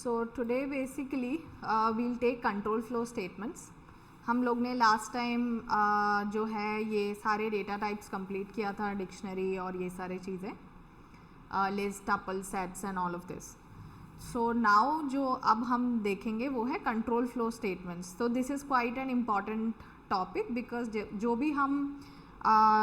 So today basically we'll take control flow statements. हम लोग ने लास्ट टाइम जो है ये सारे डेटा टाइप्स कंप्लीट किया था, डिक्शनरी और ये सारे चीज़ें, list, tuple, sets and all of this. So now जो अब हम देखेंगे वो है कंट्रोल फ्लो स्टेटमेंट्स. तो this is quite an important topic because जो भी हम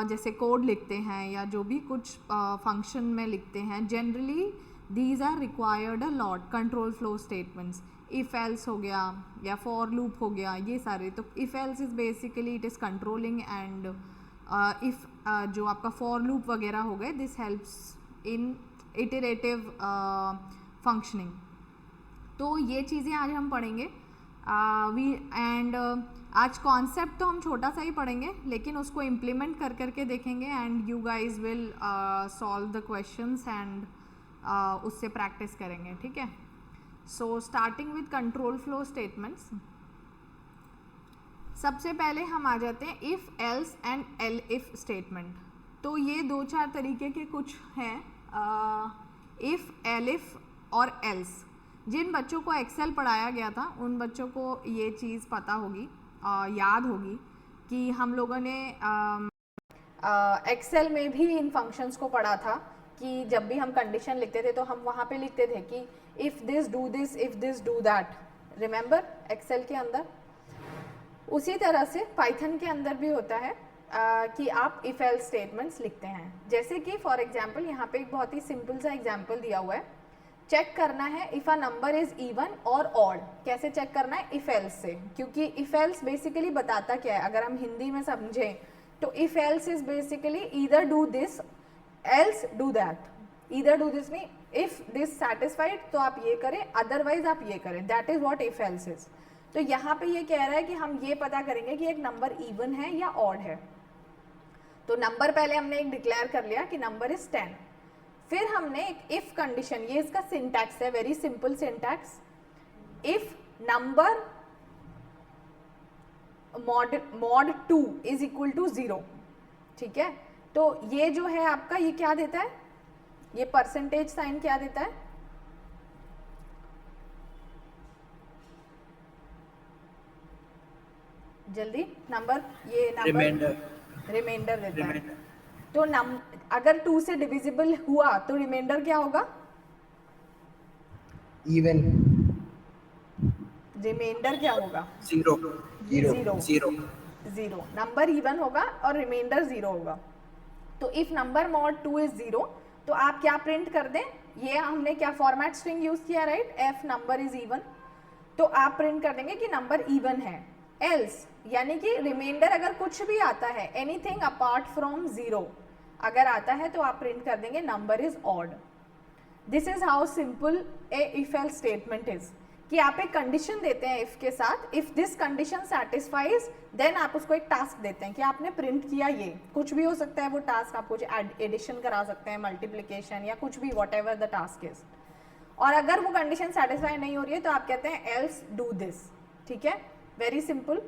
जैसे कोड लिखते हैं या जो भी कुछ फंक्शन में लिखते हैं, generally these are required a lot. Control flow statements, if else हो गया या फॉर लूप हो गया, ये सारे. तो if else is basically it is controlling and if जो आपका फॉर लूप वगैरह हो गए, this helps in iterative functioning. तो ये चीज़ें आज हम पढ़ेंगे. आज कॉन्सेप्ट तो हम छोटा सा ही पढ़ेंगे, लेकिन उसको इम्प्लीमेंट कर करके देखेंगे and you guys will solve the questions and उससे प्रैक्टिस करेंगे. ठीक है. So starting with control flow statements, सबसे पहले हम आ जाते हैं if, else and L if statement. तो ये दो चार तरीके के कुछ हैं, इफ़, एल इफ और एल्स. जिन बच्चों को एक्सेल पढ़ाया गया था उन बच्चों को ये चीज़ पता होगी, याद होगी कि हम लोगों ने एक्सेल में भी इन फंक्शंस को पढ़ा था कि जब भी हम कंडीशन लिखते थे तो हम वहाँ पे लिखते थे कि if this do this, if this do that. Remember Excel के अंदर. उसी तरह से पाइथन के अंदर भी होता है कि आप इफ एल्स स्टेटमेंट्स लिखते हैं. जैसे कि फॉर एग्जांपल यहाँ पे एक बहुत ही सिंपल सा एग्जांपल दिया हुआ है. चेक करना है if a number is even or odd. कैसे चेक करना है? इफ एल्स से. क्योंकि इफ एल्स बेसिकली बताता क्या है, अगर हम हिंदी में समझें तो if else is basically either do this else do that. Either do this mean if this satisfied तो आप ये करें, अदरवाइज आप ये करें. That is what if else is. तो यहाँ पे ये कह रहा है कि हम ये पता करेंगे कि एक नंबर इवन है या ऑड है. तो नंबर पहले हमने एक डिक्लेयर कर लिया कि नंबर इज 10. फिर हमने एक इफ कंडीशन, ये इसका सिंटैक्स है, very simple syntax. If number mod 2 is equal to 0. ठीक है. तो ये जो है आपका, ये क्या देता है? ये परसेंटेज साइन क्या देता है? जल्दी. नंबर, ये नंबर रिमाइंडर देता है. तो अगर 2 से डिविजिबल हुआ तो रिमाइंडर क्या होगा? इवन. रिमाइंडर क्या होगा? जीरो. नंबर इवन होगा और रिमाइंडर 0 होगा. तो इफ नंबर मॉड 2 इज 0 तो आप क्या प्रिंट कर दें? ये हमने क्या फॉर्मेट स्ट्रिंग यूज किया, right? F number is even. तो आप प्रिंट कर देंगे कि नंबर इवन है. एल्स यानी कि रिमाइंडर अगर कुछ भी आता है, एनीथिंग अपार्ट फ्रॉम 0 अगर आता है तो आप प्रिंट कर देंगे number is odd. This is how simple a if else statement is. कि आप एक कंडीशन देते हैं इफ के साथ, if this condition satisfies then आप उसको एक टास्क देते हैं कि आपने प्रिंट किया. ये कुछ भी हो सकता है वो टास्क. आप कुछ एडिशन करा सकते हैं, मल्टीप्लिकेशन या कुछ भी, what ever the task is. और अगर वो कंडीशन सेटिस्फाई नहीं हो रही है तो आप कहते हैं एल्स डू दिस. ठीक है, वेरी सिंपल.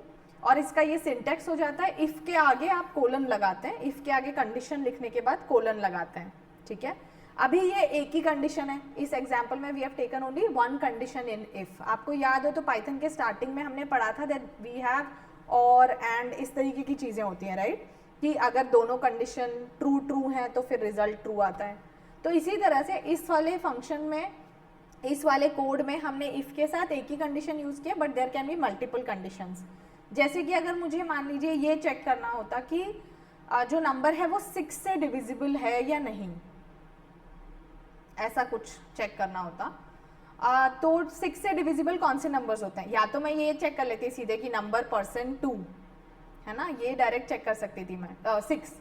और इसका ये सिंटेक्स हो जाता है, इफ के आगे आप कोलन लगाते हैं, इफ के आगे कंडीशन लिखने के बाद कोलन लगाते हैं. ठीक है. अभी ये एक ही कंडीशन है. इस एग्जांपल में we have taken only one condition in if. आपको याद हो तो पाइथन के स्टार्टिंग में हमने पढ़ा था दैट वी हैव और एंड, इस तरीके की चीज़ें होती हैं, राइट? कि अगर दोनों कंडीशन ट्रू हैं तो फिर रिजल्ट ट्रू आता है. तो इसी तरह से इस वाले फंक्शन में, इस वाले कोड में हमने इफ के साथ एक ही कंडीशन यूज़ किया, but there can be multiple conditions. जैसे कि अगर मुझे मान लीजिए ये चेक करना होता कि जो नंबर है वो 6 से डिविजिबल है या नहीं, ऐसा कुछ चेक करना होता. तो 6 से डिविजिबल कौन से नंबर्स होते हैं? या तो मैं ये चेक कर लेती सीधे कि नंबर %2 है ना, ये डायरेक्ट चेक कर सकती थी मैं. 6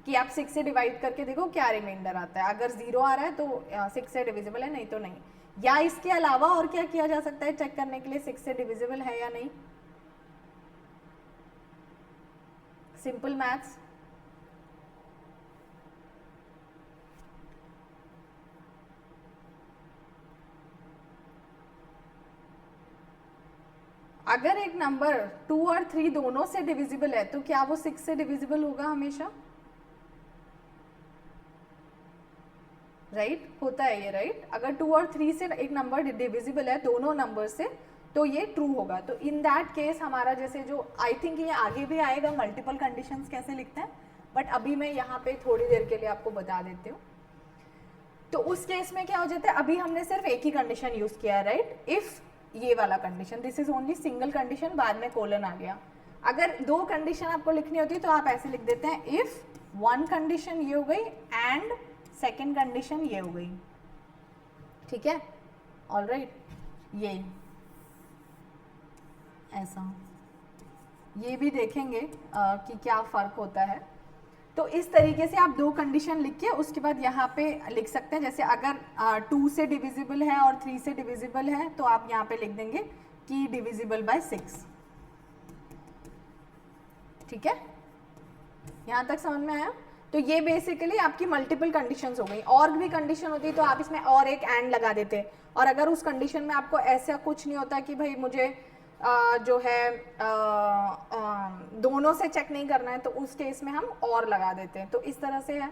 कि आप 6 से डिवाइड करके देखो क्या रिमाइंडर आता है. अगर 0 आ रहा है तो 6 से डिविजिबल है, नहीं तो नहीं. या इसके अलावा और क्या किया जा सकता है चेक करने के लिए 6 से डिविजिबल है या नहीं? Simple maths. अगर एक नंबर 2 और 3 दोनों से डिविजिबल है तो क्या वो 6 से डिविजिबल होगा हमेशा? राइट होता है ये, राइट अगर 2 और 3 से एक नंबर डिविजिबल है दोनों नंबर से तो ये ट्रू होगा। तो इन दैट केस हमारा जैसे जो आई थिंक ये आगे भी आएगा मल्टीपल कंडीशंस कैसे लिखते हैं, बट अभी मैं यहाँ पे थोड़ी देर के लिए आपको बता देती हूँ। तो उस केस में क्या हो जाता है, अभी हमने सिर्फ एक ही कंडीशन यूज किया है, राइट इफ ये वाला condition, this is only single condition, बाद में कोलन आ गया। अगर दो कंडीशन आपको लिखनी होती है तो आप ऐसे लिख देते हैं, इफ वन कंडीशन ये हो गई एंड सेकेंड कंडीशन ये हो गई, ठीक है, ऑलराइट ये ऐसा, ये भी देखेंगे कि क्या फर्क होता है। तो इस तरीके से आप दो कंडीशन लिख के उसके बाद यहाँ पे लिख सकते हैं, जैसे अगर 2 से डिविजिबल है और 3 से डिविजिबल है तो आप यहाँ पे लिख देंगे कि डिविजिबल बाय 6, ठीक है, यहाँ तक समझ में आया। तो ये बेसिकली आपकी मल्टीपल कंडीशंस हो गई। और भी कंडीशन होती तो आप इसमें और एक एंड लगा देते, और अगर उस कंडीशन में आपको ऐसा कुछ नहीं होता कि भाई मुझे जो है दोनों से चेक नहीं करना है तो उस केस में हम और लगा देते हैं। तो इस तरह से है,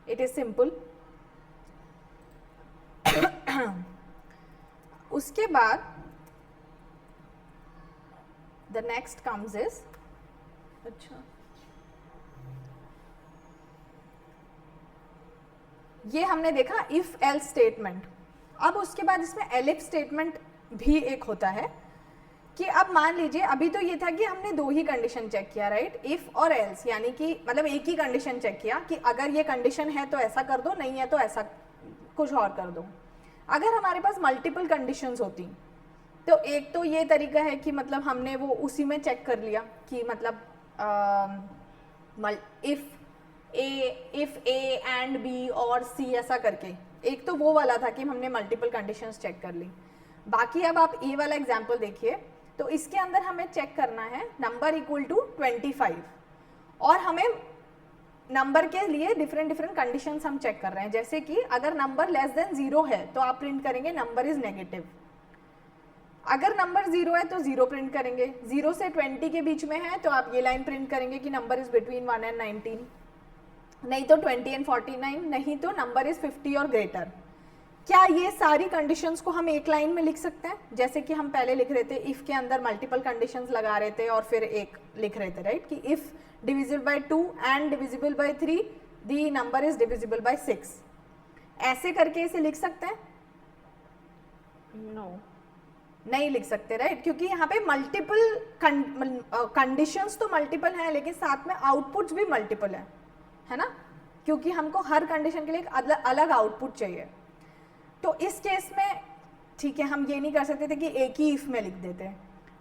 इट इज सिंपल। उसके बाद द नेक्स्ट कम्स इज, अच्छा ये हमने देखा इफ एल्स स्टेटमेंट। अब उसके बाद इसमें एलिफ स्टेटमेंट भी एक होता है कि अब मान लीजिए अभी तो ये था कि हमने दो ही कंडीशन चेक किया, राइट इफ और एल्स, यानी कि मतलब एक ही कंडीशन चेक किया कि अगर ये कंडीशन है तो ऐसा कर दो, नहीं है तो ऐसा कुछ और कर दो। अगर हमारे पास मल्टीपल कंडीशंस होती तो एक तो ये तरीका है कि मतलब हमने वो उसी में चेक कर लिया कि मतलब इफ ए एंड बी और सी ऐसा करके, एक तो वो वाला था कि हमने मल्टीपल कंडीशंस चेक कर ली। बाकी अब आप ए वाला एग्जांपल देखिए, तो इसके अंदर हमें चेक करना है नंबर इक्वल टू 25 और हमें नंबर के लिए डिफरेंट डिफरेंट कंडीशंस हम चेक कर रहे हैं। जैसे कि अगर नंबर लेस देन 0 है तो आप प्रिंट करेंगे नंबर इज नेगेटिव, अगर नंबर 0 है तो 0 प्रिंट करेंगे, 0 से 20 के बीच में है तो आप ये लाइन प्रिंट करेंगे कि नंबर इज बिटवीन 1 एंड 19, नहीं तो 20 एंड 49, नहीं तो नंबर इज 50 और ग्रेटर। क्या ये सारी कंडीशंस को हम एक लाइन में लिख सकते हैं, जैसे कि हम पहले लिख रहे थे इफ के अंदर मल्टीपल कंडीशंस लगा रहे थे और फिर एक लिख रहे थे, राइट कि if divisible by 2 and divisible by 3 the number is divisible by 6, ऐसे करके इसे लिख सकते हैं? नो नहीं लिख सकते, राइट क्योंकि यहाँ पे मल्टीपल कंडीशंस तो मल्टीपल हैं लेकिन साथ में आउटपुट्स भी मल्टीपल है ना, क्योंकि हमको हर कंडीशन के लिए एक अलग आउटपुट चाहिए। तो इस केस में ठीक है, हम ये नहीं कर सकते थे कि एक ही इफ में लिख देते,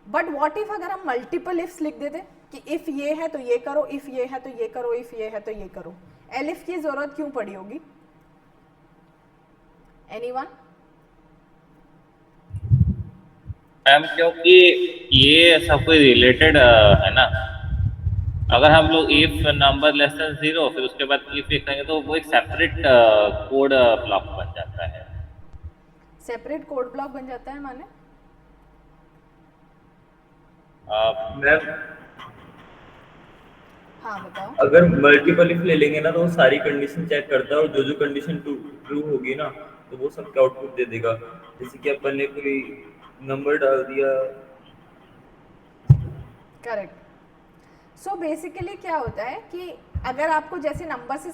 बट व्हाट इफ अगर हम मल्टीपल इफ्स लिख देते कि इफ ये है तो ये करो, इफ ये है तो ये करो, इफ ये है तो ये करो, एलिफ की जरूरत क्यों पड़ी होगी? एनीवन? मैम क्योंकि ये सब कुछ रिलेटेड है ना, अगर हम लोग इफ नंबर लेस देन 0 फिर उसके बाद इफ लिखेंगे तो वो एक सेपरेट कोड ब्लॉक बन जाता है। सेपरेट कोड ब्लॉक बन जाता है माने? मैम हाँ बताओ। अगर मल्टीपल इफ ले लेंगे ना तो वो सारी कंडीशन चेक करता है और जो जो कंडीशन ट्रू होगी ना तो वो सबके आउटपुट दे देगा। जैसे कि अपन ने कोई नंबर डाल दिया, करेक्ट। सो बेसिकली क्या होता है कि अगर आपको जैसे नंबर से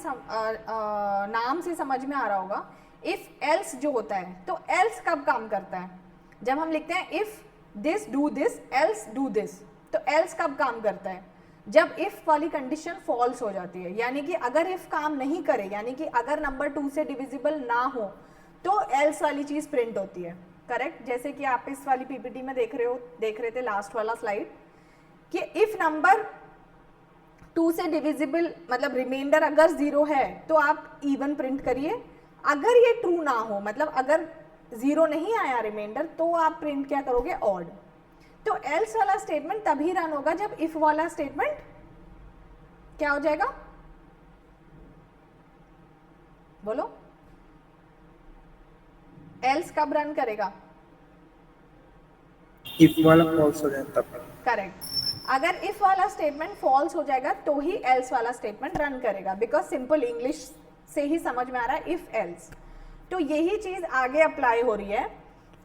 नाम से समझ में आ रहा होगा, इफ एल्स जो होता है तो एल्स कब काम करता है? जब हम लिखते हैं if this do this else do this, तो एल्स कब काम करता है? जब इफ वाली कंडीशन फॉल्स हो जाती है, यानी कि अगर इफ काम नहीं करे, यानी कि अगर नंबर 2 से डिविजिबल ना हो तो एल्स वाली चीज प्रिंट होती है, करेक्ट। जैसे कि आप इस वाली पीपीटी में देख रहे थे लास्ट वाला स्लाइड कि इफ नंबर 2 से डिविजिबल मतलब रिमाइंडर अगर 0 है तो आप इवन प्रिंट करिए, अगर ये ट्रू ना हो मतलब अगर 0 नहीं आया रिमाइंडर तो आप प्रिंट क्या करोगे? ऑड। तो एल्स वाला स्टेटमेंट तभी रन होगा जब इफ वाला स्टेटमेंट क्या हो जाएगा? बोलो, एल्स कब रन करेगा? इफ वाला फॉल्स हो जाए तब। करेक्ट। अगर इफ वाला स्टेटमेंट फॉल्स हो जाएगा तो ही एल्स वाला स्टेटमेंट रन करेगा, बिकॉज सिंपल इंग्लिश से ही समझ में आ रहा है इफ एल्स। तो यही चीज आगे अप्लाई हो रही है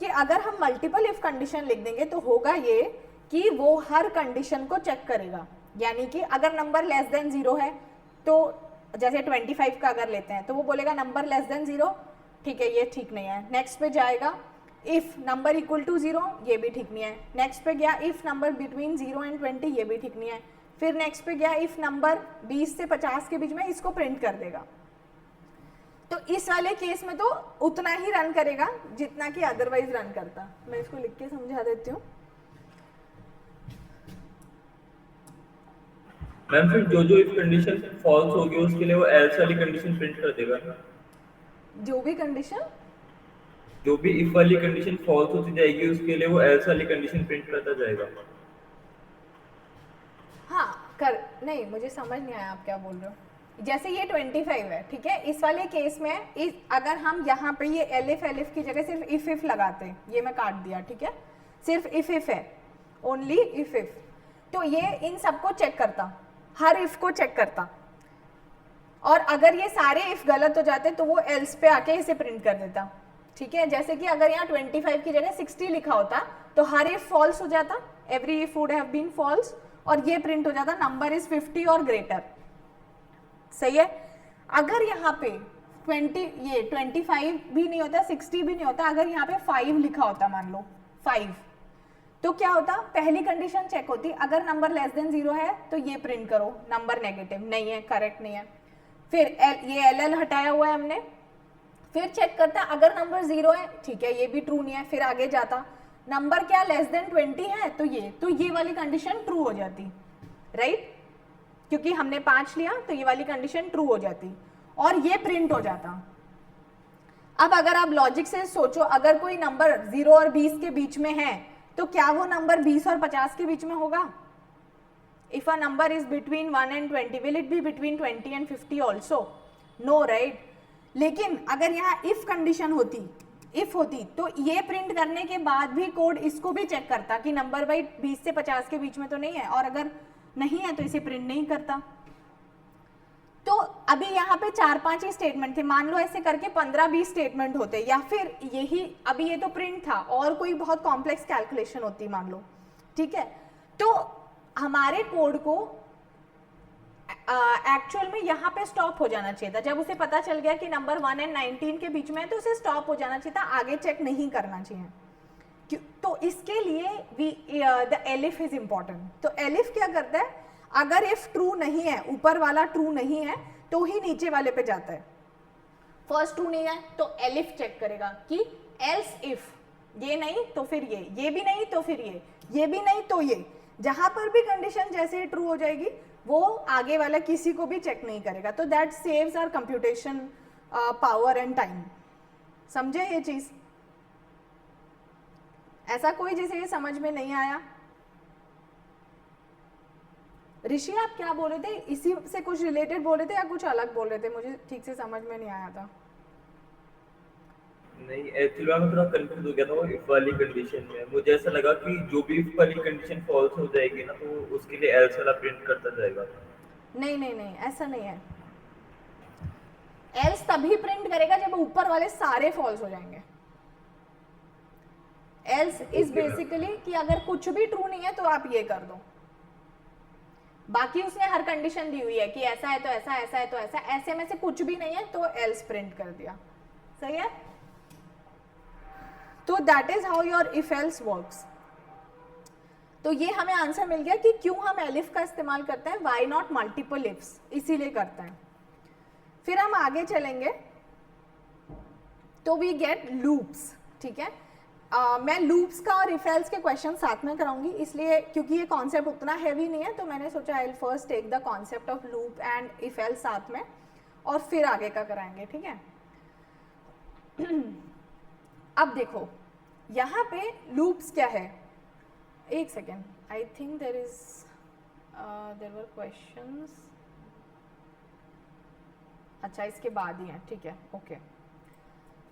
कि अगर हम मल्टीपल इफ कंडीशन लिख देंगे तो होगा ये कि वो हर कंडीशन को चेक करेगा, यानी कि अगर नंबर लेस देन 0 है तो जैसे 25 का अगर लेते हैं तो वो बोलेगा नंबर लेस देन 0, ठीक है ये ठीक नहीं है, नेक्स्ट पे जाएगा इफ नंबर इक्वल टू 0, ये भी ठीक नहीं है, नेक्स्ट पे गया इफ नंबर बिटवीन 0 एंड 20, ये भी ठीक नहीं है, फिर नेक्स्ट पे गया इफ नंबर 20 से 50 के बीच में, इसको प्रिंट कर देगा। तो इस वाले केस में तो उतना ही रन करेगा जितना कि अदरवाइज रन करता। मैं इसको लिख के समझा देती हूँ। मैम फिर जो इफ कंडीशन फॉल्स होगी उसके लिए वो एल्स वाली कंडीशन प्रिंट कर देगा ना? जो भी कंडीशन, जो भी इफ वाली कंडीशन फॉल्स होती जाएगी उसके लिए वो एल्स वाली कंडीशन प्रिंट करता जाएगा। हाँ कर, नहीं मुझे समझ नहीं आया आप क्या बोल रहे हो। जैसे ये 25 है, ठीक है, इस वाले केस में अगर हम यहाँ पे ये एलिफ की जगह सिर्फ इफ लगाते, ये मैं काट दिया, ठीक है, सिर्फ इफ है, ओनली इफ, तो ये इन सबको चेक करता, हर इफ को चेक करता, और अगर ये सारे इफ गलत हो जाते तो वो एल्स पे आके इसे प्रिंट कर देता, ठीक है। जैसे कि अगर यहाँ 25 की जगह 60 लिखा होता तो हर इफ फॉल्स हो जाता, every if would have been false, और ये प्रिंट हो जाता नंबर इज 50 और ग्रेटर, सही है। अगर यहाँ पे 25 भी नहीं होता, 60 भी नहीं होता, अगर यहाँ पे 5 लिखा होता, मान लो 5, तो क्या होता, पहली कंडीशन चेक होती, अगर नंबर लेस देन 0 है तो ये प्रिंट करो नंबर नेगेटिव नहीं है, करेक्ट नहीं है, फिर ये एल हटाया हुआ है हमने, फिर चेक करता अगर नंबर 0 है, ठीक है ये भी ट्रू नहीं है, फिर आगे जाता नंबर क्या लेस देन 20 है तो ये वाली कंडीशन ट्रू हो जाती, राइट, क्योंकि हमने 5 लिया तो ये वाली कंडीशन ट्रू हो जाती और ये प्रिंट हो जाता। अब अगर आप लॉजिक से सोचो, अगर कोई नंबर 0 और 20 के बीच में है तो क्या वो नंबर 20 और 50 के बीच में होगा? If a number is between 1 and 20, will it be between 20 and 50 also? No, right. लेकिन अगर यहाँ इफ कंडीशन होती, इफ होती, तो ये प्रिंट करने के बाद भी कोड इसको भी चेक करता कि नंबर भाई 20 से 50 के बीच में तो नहीं है, और अगर नहीं है तो इसे प्रिंट नहीं करता। तो अभी यहाँ पे 4-5 ही स्टेटमेंट थे, मान लो ऐसे करके 15-20 स्टेटमेंट होते, या फिर यही, अभी ये तो प्रिंट था और कोई बहुत कॉम्प्लेक्स कैलकुलेशन होती मान लो, ठीक है, तो हमारे कोड को एक्चुअल में यहाँ पे स्टॉप हो जाना चाहिए था। जब उसे पता चल गया कि नंबर 1 and 19 के बीच में है तो उसे स्टॉप हो जाना चाहिए था, आगे चेक नहीं करना चाहिए। तो इसके लिए द एलिफ इज इंपॉर्टेंट। तो एलिफ क्या करता है, अगर इफ ट्रू नहीं है, ऊपर वाला ट्रू नहीं है, तो ही नीचे वाले पे जाता है। फर्स्ट ट्रू नहीं है तो एलिफ चेक करेगा कि एल्स इफ, ये नहीं तो फिर ये भी नहीं तो फिर ये भी नहीं तो ये, जहां पर भी कंडीशन जैसे ट्रू हो जाएगी वो आगे वाला किसी को भी चेक नहीं करेगा। तो that saves our computation power and time. समझे ये चीज? ऐसा कोई जिसे ये समझ में नहीं आया? ऋषि आप क्या बोल रहे थे, इसी से कुछ रिलेटेड बोल रहे थे या कुछ अलग बोल रहे थे? मुझे ठीक से समझ में नहीं आया था। नहीं, एक्चुअली मैं थोड़ा कंफ्यूज हो गया था वो इफ वाली कंडीशन में। मुझे ऐसा लगा कि जो भी इफ वाली कंडीशन फॉल्स हो जाएगी ना तो उसके लिए एल्स वाला प्रिंट करता जाएगा। नहीं, ऐसा नहीं है। एल्स तभी प्रिंट करेगा जब ऊपर वाले सारे फॉल्स हो जाएंगे। एल्स इज बेसिकली कि अगर कुछ भी ट्रू नहीं है तो आप ये कर दो, बाकी उसने हर कंडीशन दी हुई है कि ऐसा है तो ऐसा, ऐसा है तो ऐसा, ऐसे में से कुछ भी नहीं है तो एल्स प्रिंट कर दिया। सही है? तो that is how your if else works. तो ये हमें आंसर मिल गया कि क्यों हम एलिफ का इस्तेमाल करते हैं, वाई नॉट मल्टीपल इफ्स, इसीलिए करते हैं। फिर हम आगे चलेंगे तो वी गेट लूप्स। ठीक है, मैं लूप्स का और इफ एल्स के क्वेश्चन साथ में कराऊंगी, इसलिए क्योंकि ये कॉन्सेप्ट उतना हैवी नहीं है तो मैंने सोचा I will first take the concept of loop and if else साथ में और फिर आगे का कराएंगे। ठीक है, अब देखो यहाँ पे लूप्स क्या है, एक second, I think there were questions. अच्छा, इसके बाद ही है, ठीक है, ओके।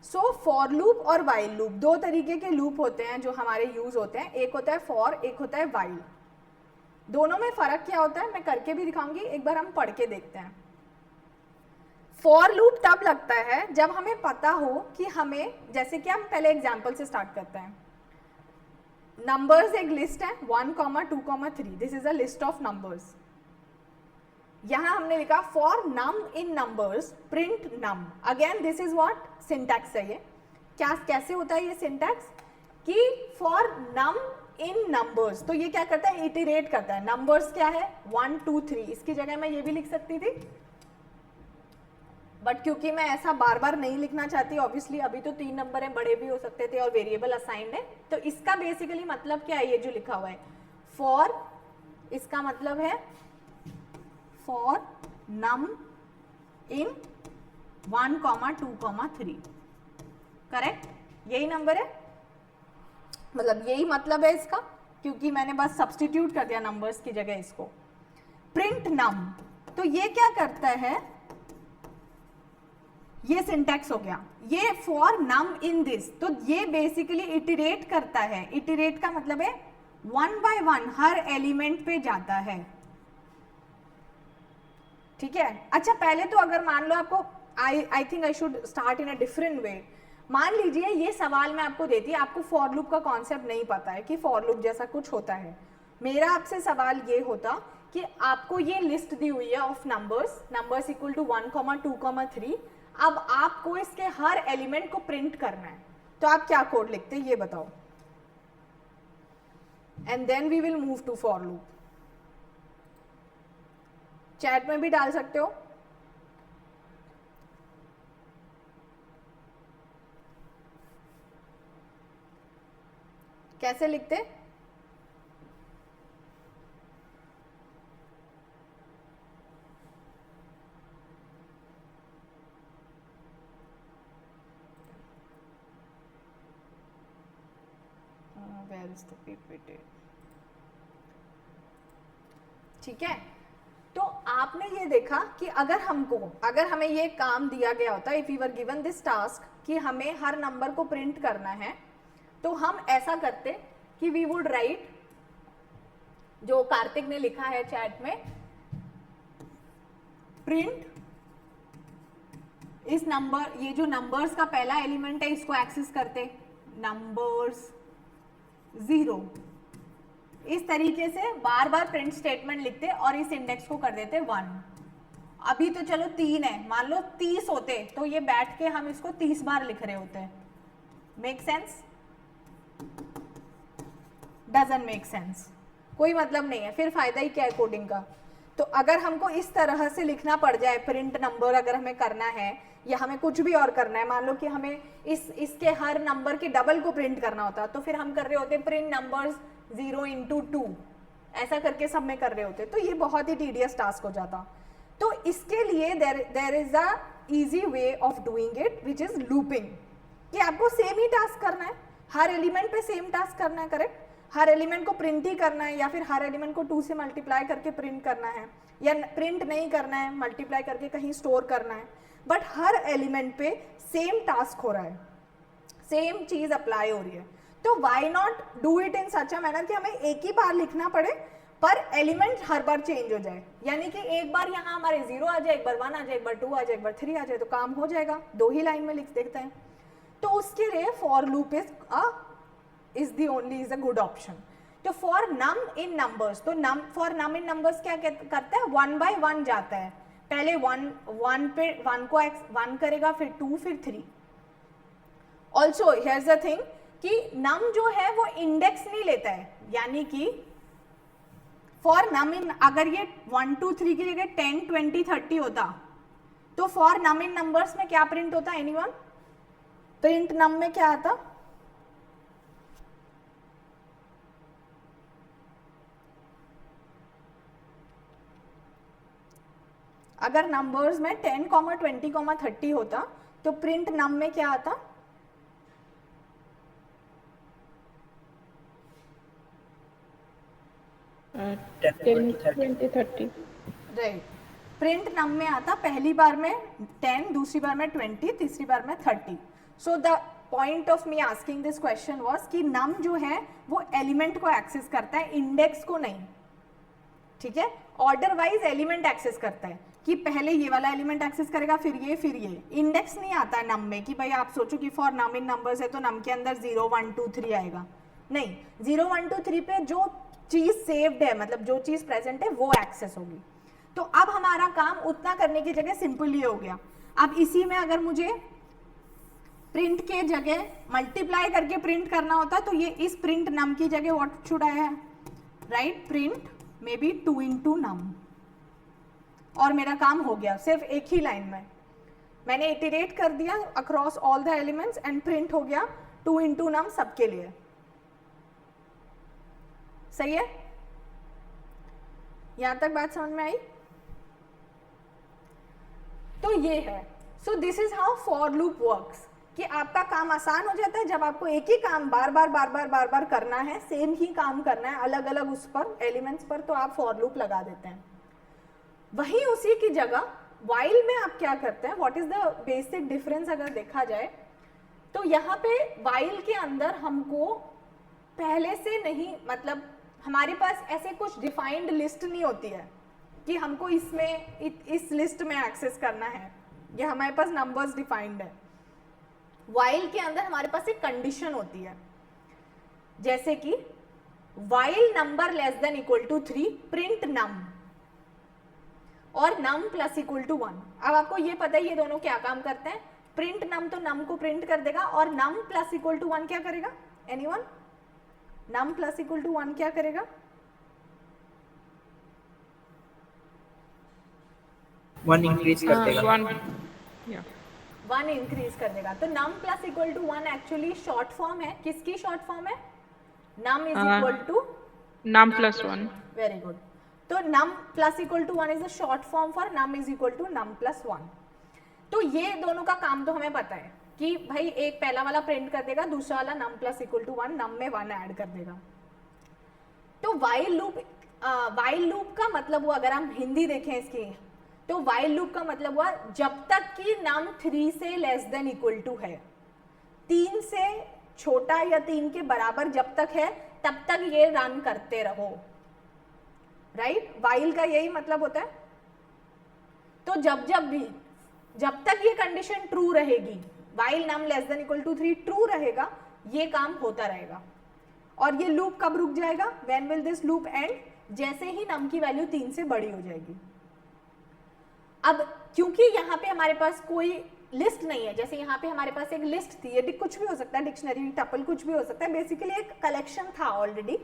सो फॉर लूप और वाइल लूप, दो तरीके के लूप होते हैं जो हमारे यूज होते हैं, एक होता है फॉर, एक होता है वाइल। दोनों में फर्क क्या होता है मैं करके भी दिखाऊंगी, एक बार हम पढ़ के देखते हैं। फॉर लूप तब लगता है जब हमें पता हो कि हमें, जैसे कि हम पहले एग्जाम्पल से स्टार्ट करते हैं, नंबर्स एक लिस्ट है 1, 2, 3, this is a list of numbers. यहां हमने लिखा for num in numbers print num. Again this is what syntax है ये। क्या कैसे होता है ये सिंटैक्स कि फॉर नम इन नंबर्स, तो ये क्या करता है, इटरेट करता है। नंबर्स क्या है 1, 2, 3, इसकी जगह मैं ये भी लिख सकती थी, बट क्योंकि मैं ऐसा बार बार नहीं लिखना चाहती, ऑब्वियसली अभी तो 3 नंबर है, बड़े भी हो सकते थे और वेरिएबल असाइंड है, तो इसका बेसिकली मतलब क्या है, ये जो लिखा हुआ है फॉर, इसका मतलब है फॉर नम इन 1, 2, 3, करेक्ट, यही नंबर है, मतलब यही मतलब है इसका, क्योंकि मैंने बस सब्स्टिट्यूट कर दिया नंबर्स की जगह इसको। प्रिंट नम, तो ये क्या करता है, ये सिंटैक्स हो गया, ये फॉर नम इन दिस, तो ये बेसिकली इटरेट करता है। इटरेट का मतलब है 1 by 1 हर एलिमेंट पे जाता है, ठीक है। अच्छा पहले तो अगर मान लो आपको, I think I should start in a different way. मान लीजिए ये सवाल मैं आपको देती, आपको फॉर लूप का कॉन्सेप्ट नहीं पता है कि फॉर लूप जैसा कुछ होता है। मेरा आपसे सवाल ये होता कि आपको ये लिस्ट दी हुई है ऑफ नंबर्स इक्वल टू 1, 2, 3, अब आपको इसके हर एलिमेंट को प्रिंट करना है, तो आप क्या कोड लिखते हैं ये बताओ, and then we will move to for loop. Chat में भी डाल सकते हो। कैसे लिखते? Where is the PPT? ठीक है, तो आपने ये देखा कि अगर हमें ये काम दिया गया होता, if you were given this task कि हमें हर नंबर को प्रिंट करना है, तो हम ऐसा करते कि वी वुड राइट, जो कार्तिक ने लिखा है चैट में, प्रिंट इस नंबर, ये जो नंबर्स का पहला एलिमेंट है इसको एक्सेस करते नंबर्स 0, इस तरीके से बार बार प्रिंट स्टेटमेंट लिखते और इस इंडेक्स को कर देते 1। अभी तो चलो 3 है, मान लो 30 होते तो ये बैठ के हम इसको 30 बार लिख रहे होते। Make sense? Doesn't make sense, कोई मतलब नहीं है, फिर फायदा ही क्या है कोडिंग का। तो अगर हमको इस तरह से लिखना पड़ जाए प्रिंट नंबर, अगर हमें करना है या हमें कुछ भी और करना है, मान लो कि हमें इसके हर नंबर के डबल को प्रिंट करना होता, तो फिर हम कर रहे होते प्रिंट नंबर्स 0 into 2, ऐसा करके सब में कर रहे होते, तो ये बहुत ही टीडियस टास्क हो जाता। तो इसके लिए there is a easy way of doing it which is looping, कि आपको सेम ही टास्क करना है, हर एलिमेंट पे सेम टास्क करना है, करेक्ट, हर एलिमेंट को प्रिंट ही करना है, या फिर हर एलिमेंट को 2 से मल्टीप्लाई करके प्रिंट करना है, या प्रिंट नहीं करना है, मल्टीप्लाई करके कहीं स्टोर करना है, बट हर एलिमेंट पे सेम टास्क हो रहा है, सेम चीज अप्लाई हो रही है। तो why not do it in such a manner कि हमें एक ही बार लिखना पड़े पर एलिमेंट हर बार चेंज हो जाए, यानी कि एक बार यहाँ हमारे 0 आ जाए, एक बार 1 आ जाए, एक बार 2 आ जाए, एक बार 3 आ जाए, तो काम हो जाएगा, 2 ही लाइन में लिख देते हैं। तो उसके लिए for loop is a good option. तो फॉर नम इन नंबर्स, तो फॉर नम इन नंबर्स क्या करता है, 1 by 1 जाता है, पहले 1 पे 1 को 1 करेगा, फिर 2, फिर 3। ऑल्सो हियर्स द थिंग कि नम जो है वो इंडेक्स नहीं लेता है, यानी कि फॉर नम इन, अगर ये 1, 2, 3 की जगह 10, 20, 30 होता, तो फॉर नम इन नंबर्स में क्या प्रिंट होता, एनीवन? प्रिंट नम में क्या आता? अगर नंबर्स में 10, 20, 30 होता, तो प्रिंट नम में क्या आता? 10, 20, 30। राइट, प्रिंट नम में आता पहली बार में 10, दूसरी बार में 20, तीसरी बार में 30। So the point of me asking this question was कि नम जो है वो एलिमेंट को एक्सेस करता है, इंडेक्स को नहीं, ठीक है, ऑर्डर वाइज एलिमेंट एक्सेस करता है। कि पहले ये वाला एलिमेंट एक्सेस करेगा, फिर ये इंडेक्स नहीं आता है नम में कि भाई आप सोचो कि फॉर नम इन नंबर्स है तो नम के अंदर 0 1 2 3 आएगा, नहीं, 0 1 2 3 पे जो चीज सेव्ड है, मतलब जो चीज प्रेजेंट है वो एक्सेस होगी। तो अब हमारा काम उतना करने की जगह सिंपल ये हो गया। अब इसी में अगर मुझे प्रिंट के जगह मल्टीप्लाई करके प्रिंट करना होता तो ये इस प्रिंट नम की जगह व्हाट शुड आई है, right, print may be 2 into num, और मेरा काम हो गया सिर्फ एक ही लाइन में। मैंने इटरेट कर दिया across all the elements and print हो गया 2 into num सबके लिए। सही है, यहां तक बात समझ में आई? तो ये है, सो this is how for loop works, कि आपका काम आसान हो जाता है जब आपको एक ही काम बार बार करना है, सेम ही काम करना है अलग अलग उस पर एलिमेंट्स पर, तो आप फॉर लूप लगा देते हैं। वहीं उसी की जगह वाइल में आप क्या करते हैं, what is the basic difference अगर देखा जाए तो यहाँ पे वाइल के अंदर हमको पहले से नहीं, मतलब हमारे पास ऐसे कुछ डिफाइंड लिस्ट नहीं होती है कि हमको इसमें इस लिस्ट में एक्सेस करना है, ये हमारे पास नंबर्स डिफाइंड है। वाइल के अंदर हमारे पास एक कंडीशन होती है, जैसे कि while number less than equal to 3 print num, और नम प्लस इक्वल टू 1। अब आपको ये पता है ये दोनों क्या काम करते हैं, प्रिंट नम तो नम को प्रिंट कर देगा, और नम प्लस इक्वल टू 1 क्या करेगा, anyone? Num plus equal to 1 क्या करेगा? 1 इंक्रीज कर देगा। 1 इंक्रीज कर देगा। तो num plus equal to 1 actually short form है, किसकी शॉर्ट फॉर्म है? Num is equal to num plus 1. Very good. तो num plus equal to 1 is the short form for num is equal to num plus 1। तो ये दोनों का काम तो हमें पता है कि भाई एक पहला वाला प्रिंट कर देगा, दूसरा वाला नम प्लस इक्वल टू 1, नम में 1 ऐड कर देगा। तो वाइल लूप का मतलब हुआ, अगर हम हिंदी देखें इसकी, तो वाइल लूप का मतलब हुआ जब तक कि नम 3 से लेस देन इक्वल टू है, 3 से छोटा या 3 के बराबर जब तक है तब तक ये रन करते रहो, राइट? वाइल का यही मतलब होता है। तो जब तक ये कंडीशन ट्रू रहेगी, while num less than equal to 3 true रहेगा, ये काम होता रहेगा। और ये लूप कब रुक जाएगा? When will this loop and? जैसे ही नम की वैल्यू 3 से बड़ी हो जाएगी। अब क्योंकि यहाँ पे हमारे पास कोई लिस्ट नहीं है, जैसे यहाँ पे हमारे पास एक लिस्ट थी, ये कुछ भी हो सकता है, डिक्शनरी, टपल, कुछ भी हो सकता है, बेसिकली एक कलेक्शन था ऑलरेडी।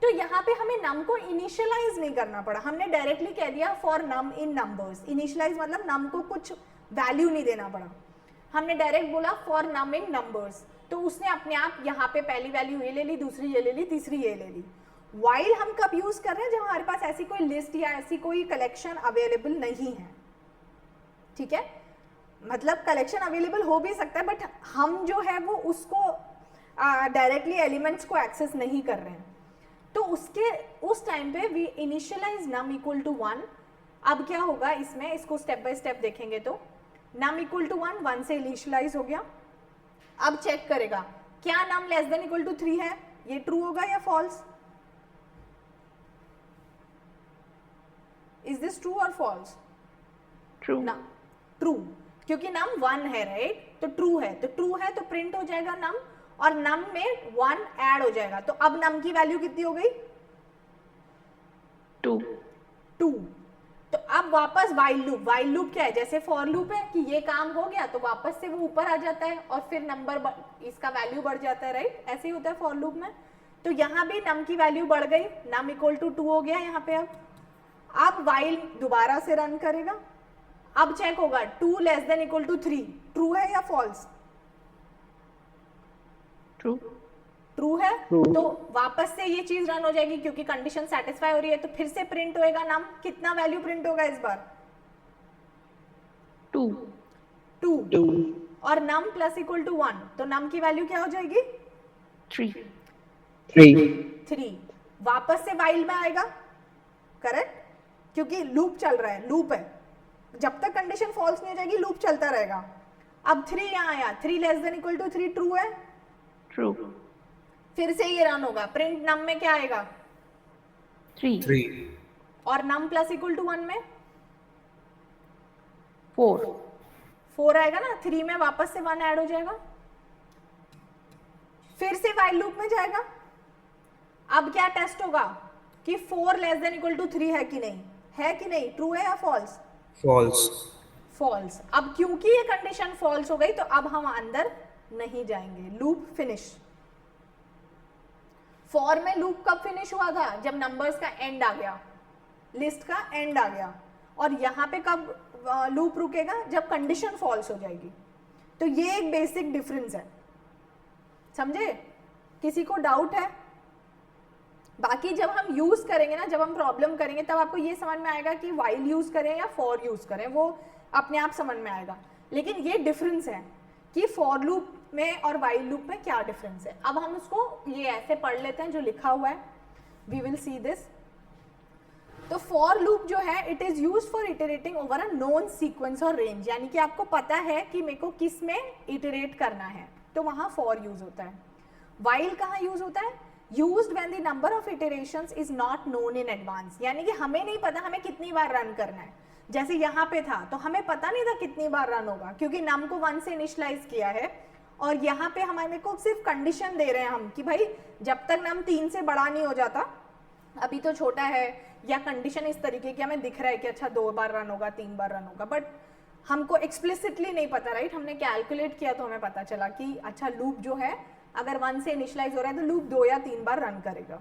तो यहाँ पे हमें नम को इनिशियलाइज नहीं करना पड़ा, हमने डायरेक्टली कह दिया for num in numbers. Initialize मतलब नम को कुछ वैल्यू नहीं देना पड़ा, हमने डायरेक्ट बोला फॉर नम इन नंबर्स। तो उसने अपने आप यहाँ पे पहली वैल्यू ये ले ली, दूसरी ये ले ली, तीसरी ये ले ली। वाइल हम कब यूज कर रहे हैं? जब हमारे पास ऐसी कोई लिस्ट या ऐसी कोई कलेक्शन अवेलेबल नहीं है, ठीक है? मतलब कलेक्शन अवेलेबल हो भी सकता है, बट हम जो है वो उसको डायरेक्टली एलिमेंट्स को एक्सेस नहीं कर रहे हैं। तो उस टाइम पे we initialize num equal to 1। अब क्या होगा इसमें, इसको स्टेप बाय स्टेप देखेंगे। तो नम इक्वल टू 1 से इनिशियलाइज हो गया। अब चेक करेगा क्या नम लेस देन इक्वल टू 3 है, ये ट्रू होगा या फॉल्स? इज दिस ट्रू और फॉल्स? True. ना ट्रू, क्योंकि नम 1 है, राइट? तो ट्रू है, तो प्रिंट हो जाएगा नम, और नम में 1 ऐड हो जाएगा। तो अब नम की वैल्यू कितनी हो गई? 2. 2। तो अब वापस वाइल लूप क्या है? जैसे फॉर लूप है कि ये काम हो गया तो वापस से वो ऊपर आ जाता है और फिर नंबर इसका वैल्यू बढ़ जाता है, राइट? ऐसे ही होता है फॉर लूप में। तो यहाँ भी नम की वैल्यू बढ़ गई, नम इक्वल टू 2 हो गया यहाँ पे। अब वाइल दोबारा से रन करेगा, अब चेक होगा 2 less than equal to 3 true है या फॉल्स? True. ट्रू है। तो वापस से ये चीज रन हो जाएगी क्योंकि कंडीशन सेटिस्फाई हो रही है। तो फिर से प्रिंट होएगा नम, कितना वैल्यू प्रिंट होगा इस बार? 2। और नम प्लस इक्वल टू 1, तो नम की वैल्यू क्या हो जाएगी? 3। वापस से वाइल में आएगा, करेक्ट? क्योंकि लूप चल रहा है, लूप है, जब तक कंडीशन फॉल्स नहीं हो जाएगी लूप चलता रहेगा। अब 3 यहाँ आया, 3 less than equal to 3 true है। True. फिर से ये रन होगा, प्रिंट नम में क्या आएगा? 3. और नम प्लस इक्वल टू 1 में 4. 4 आएगा ना, 3 में वापस से 1 ऐड हो जाएगा, फिर से वाइल लूप में जाएगा। अब क्या टेस्ट होगा कि 4 लेस देन इक्वल टू 3 है कि नहीं, है कि नहीं, ट्रू है या फॉल्स? false, false. अब क्योंकि ये कंडीशन फॉल्स हो गई तो अब हम अंदर नहीं जाएंगे, लूप फिनिश। फॉर में लूप कब फिनिश हुआ था? जब नंबर्स का एंड आ गया, लिस्ट का एंड आ गया। और यहाँ पे कब लूप रुकेगा? जब कंडीशन फॉल्स हो जाएगी। तो ये एक बेसिक डिफरेंस है, समझे? किसी को डाउट है? बाकी जब हम यूज करेंगे ना, जब हम प्रॉब्लम करेंगे तब आपको ये समझ में आएगा कि व्हाइल यूज करें या फॉर यूज करें, वो अपने आप समझ में आएगा। लेकिन ये डिफरेंस है कि फॉर लूप में और व्हाइल लूप में क्या डिफरेंस है। अब हम उसको ये ऐसे पढ़ लेते हैं जो लिखा हुआ है, वी विल सी दिस। तो फॉर लूप जो है it is use for iterating over a known sequence और रेंज, यानी कि आपको पता है कि मेरे को किस में इटरेट करना है, तो वहां फॉर यूज होता है। व्हाइल कहाँ यूज होता है? Used when the number of iterations is not known in advance, यानी कि हमें नहीं पता हमें कितनी बार रन करना है। जैसे यहाँ पे था तो हमें पता नहीं था कितनी बार रन होगा, क्योंकि नम को 1 से इनिशियलाइज किया है, और यहाँ पे हमारे को सिर्फ कंडीशन दे रहे हैं हम कि भाई जब तक नम 3 से बड़ा नहीं हो जाता, अभी तो छोटा है, या कंडीशन इस तरीके की हमें दिख रहा है कि अच्छा 2 बार रन होगा, 3 बार रन होगा, बट हमको एक्सप्लिसिटली नहीं पता, राइट? हमने कैलकुलेट किया तो हमें पता चला कि अच्छा लूप जो है अगर 1 से इनिशियलाइज हो रहा है तो लूप 2 या 3 बार रन करेगा।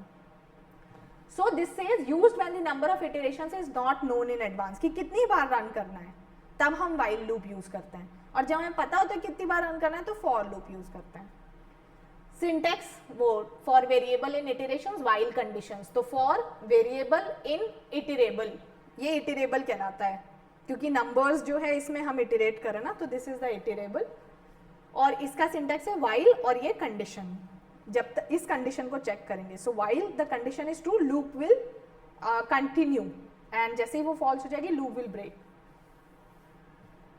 So this says used when the number of iterations is not known in advance, कि कितनी बार रन करना है, तब हम व्हाइल लूप यूज करते हैं। और जब हमें पता होता है कितनी बार रन करना है तो फॉर लूप यूज करते हैं। सिंटेक्स वो for variable in iterations, while conditions. तो फॉर वेरिएबल इन इटरेबल, ये इटरेबल कहलाता है क्योंकि नंबर्स जो है इसमें हम इटरेट करें ना, तो दिस इज द इटरेबल। और इसका सिंटेक्स है व्हाइल और ये कंडीशन, जब तक इस कंडीशन को चेक करेंगे। सो while the condition is true, loop will continue, and जैसे ही वो फॉल्स हो जाएगी लूप विल ब्रेक।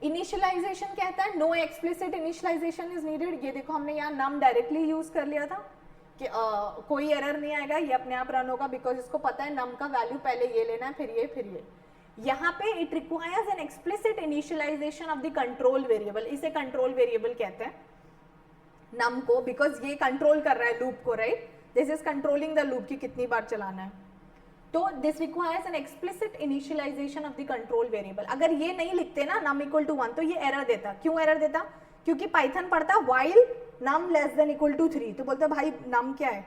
इनिशियलाइजेशन कहता है no explicit initialization is needed. ये देखो हमने यहाँ नम डायरेक्टली यूज कर लिया था कि कोई एरर नहीं आएगा, ये अपने आप रन होगा, बिकॉज इसको पता है नम का वैल्यू पहले ये लेना है, फिर ये, फिर ये। यहाँ पे it requires an explicit initialization of the control variable, इसे कंट्रोल वेरिएबल कहते हैं नम को, बिकॉज ये कंट्रोल कर रहा है लूप को, right? This is controlling the loop कि कितनी बार चलाना है। तो this requires an explicit initialization of the control variable. अगर ये नहीं लिखते ना नम इक्वल टू 1 तो ये एरर देता। क्यों एरर देता? क्योंकि पाइथन पढ़ता while num less than equal to 3, तो बोलता भाई नम क्या है?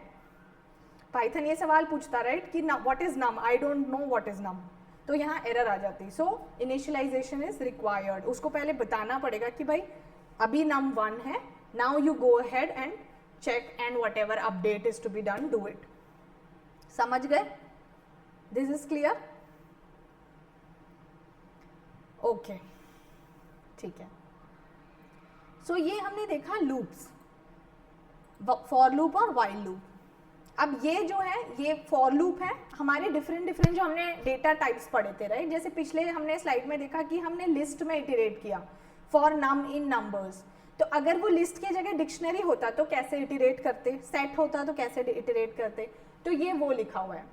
पाइथन ये सवाल पूछता, राइट, कि what is num, I don't know what is num, तो यहाँ एरर आ जाती। सो इनिशियलाइजेशन इज रिक्वायर्ड, उसको पहले बताना पड़ेगा कि भाई अभी नम 1 है, now you go ahead and check and whatever update is to be done, do it. समझ गए? This is clear? ओके, ठीक है। सो ये हमने देखा लूप्स, फॉर लूप और व्हाइल लूप। अब ये जो है ये फॉर लूप है, हमारे डिफरेंट डिफरेंट जो हमने डेटा टाइप्स पढ़े थे, राइट? जैसे पिछले हमने स्लाइड में देखा कि हमने लिस्ट में इटरेट किया फॉर नम इन नंबर्स। तो अगर वो लिस्ट की जगह डिक्शनरी होता तो कैसे इटरेट करते, सेट होता तो कैसे इटरेट करते, तो ये वो लिखा हुआ है।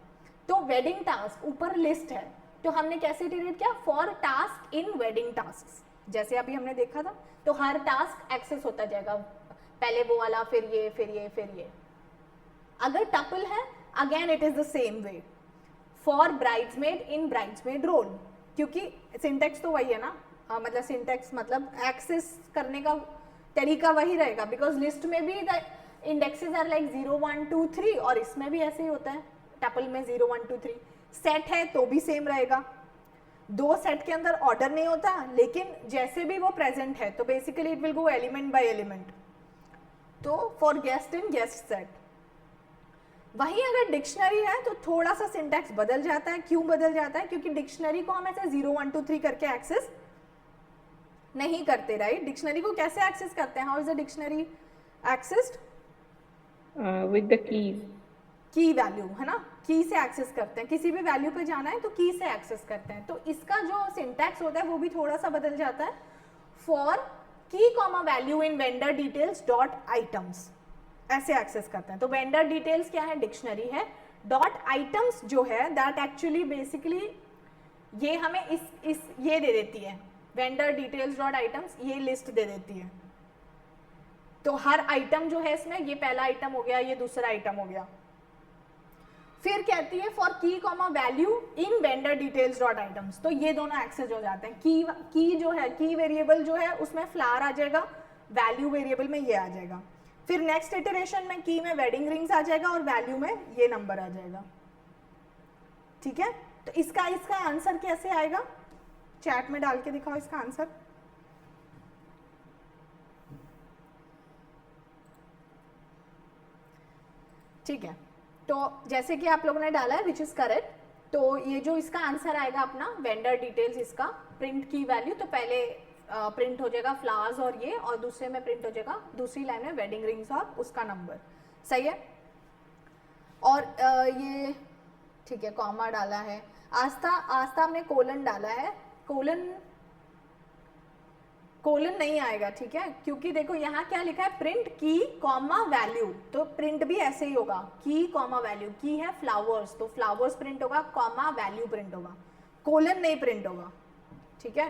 तो वेडिंग टास्क ऊपर लिस्ट है, तो हमने कैसे इटरेट किया? For task in wedding task, जैसे अभी हमने देखा था। तो हर टास्क एक्सेस होता जाएगा, पहले वो वाला, फिर ये, फिर ये, फिर ये। अगर टपल है again it is the same way, for bridesmaid in bridesmaid roll, क्योंकि सिंटेक्स तो वही है ना, मतलब सिंटेक्स मतलब एक्सेस करने का तरीका वही रहेगा, बिकॉज लिस्ट में भी द इंडेक्सेस आर लाइक 0 1 2 3, और इसमें भी ऐसे ही होता है, टपल में 0 1 2 3। सेट है तो भी सेम रहेगा, 2 सेट के अंदर ऑर्डर नहीं होता, लेकिन जैसे भी वो प्रेजेंट है तो basically it will go element by element. तो for guest in guest set. वहीं अगर डिक्शनरी है तो थोड़ा सा सिंटैक्स बदल जाता है। क्यों बदल जाता है? क्योंकि डिक्शनरी को हम ऐसे 0 1 2 3 करके एक्सेस नहीं करते, राइट? डिक्शनरी को कैसे एक्सेस करते हैं? How is the dictionary accessed? With the keys. की वैल्यू है ना, की से एक्सेस करते हैं। किसी भी वैल्यू पे जाना है तो की से एक्सेस करते हैं। तो इसका जो सिंटैक्स होता है वो भी थोड़ा सा बदल जाता है। For key comma value in vendor details dot items, ऐसे एक्सेस करते हैं। तो वेंडर डिटेल्स क्या है? डिक्शनरी है। डॉट आइटम्स जो है दैट एक्चुअली बेसिकली ये हमें इस ये दे देती है वेंडर डिटेल्स डॉट आइटम्स ये लिस्ट दे देती है। तो हर आइटम जो है इसमें, ये पहला आइटम हो गया, ये दूसरा आइटम हो गया। फिर कहती है for key comma value in vendor details dot items, तो ये दोनों एक्सेस हो जाते हैं। की जो है, की वेरिएबल जो है उसमें फ्लावर आ जाएगा, वैल्यू वेरिएबल में ये आ जाएगा। फिर नेक्स्ट इटरेशन में की में वेडिंग रिंग्स आ जाएगा और वैल्यू में ये नंबर आ जाएगा। ठीक है, तो इसका आंसर कैसे आएगा, चैट में डाल के दिखाओ इसका आंसर। ठीक है, तो जैसे कि आप लोगों ने डाला है विच इज करेक्ट, तो ये जो इसका आंसर आएगा अपना वेंडर डिटेल्स, इसका प्रिंट की वैल्यू, तो पहले प्रिंट हो जाएगा फ्लावर्स और ये, और दूसरे में प्रिंट हो जाएगा दूसरी लाइन में वेडिंग रिंग्स और उसका नंबर। सही है, और ये ठीक है, कॉमा डाला है। आस्था हमने कोलन डाला है, कोलन नहीं आएगा। ठीक है, क्योंकि देखो यहाँ क्या लिखा है, प्रिंट की कॉमा वैल्यू, तो प्रिंट भी ऐसे ही होगा, की कॉमा वैल्यू। की है फ्लावर्स, तो फ्लावर्स प्रिंट होगा, कॉमा वैल्यू प्रिंट होगा, कोलन नहीं प्रिंट होगा। ठीक है,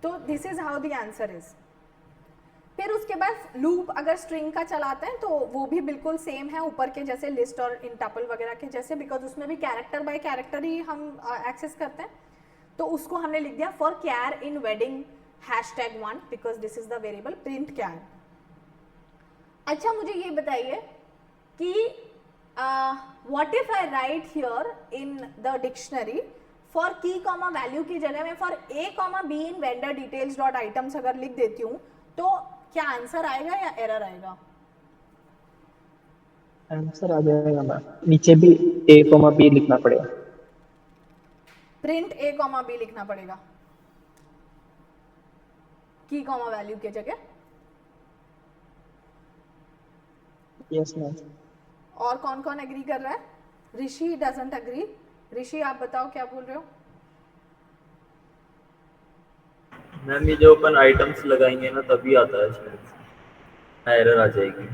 तो this is how the answer is. फिर उसके बाद लूप अगर स्ट्रिंग का चलाते हैं तो वो भी बिल्कुल सेम है ऊपर के जैसे, लिस्ट और इन टपल वगैरह के जैसे, बिकॉज उसमें भी कैरेक्टर बाय कैरेक्टर ही हम एक्सेस करते हैं। तो उसको हमने लिख दिया for car in wedding #1 because this is the variable print car. अच्छा, मुझे ये बताइए कि what if I write here in the dictionary for key comma value की जगह में for A comma B in vendor details dot items अगर लिख देती हूँ, तो क्या आंसर आएगा या एरर आएगा? आंसर आ जाएगा मैम, नीचे भी A, B लिखना पड़ेगा। प्रिंट A, B लिखना पड़ेगा की कॉमा वैल्यू की जगह। Yes ma'am. और कौन कौन एग्री कर रहा है? ऋषि डजंट एग्री। ऋषि आप बताओ क्या बोल रहे हो? मैम ये जो अपन आइटम्स लगाएंगे ना तभी आता है शायद, एरर आ जाएगी।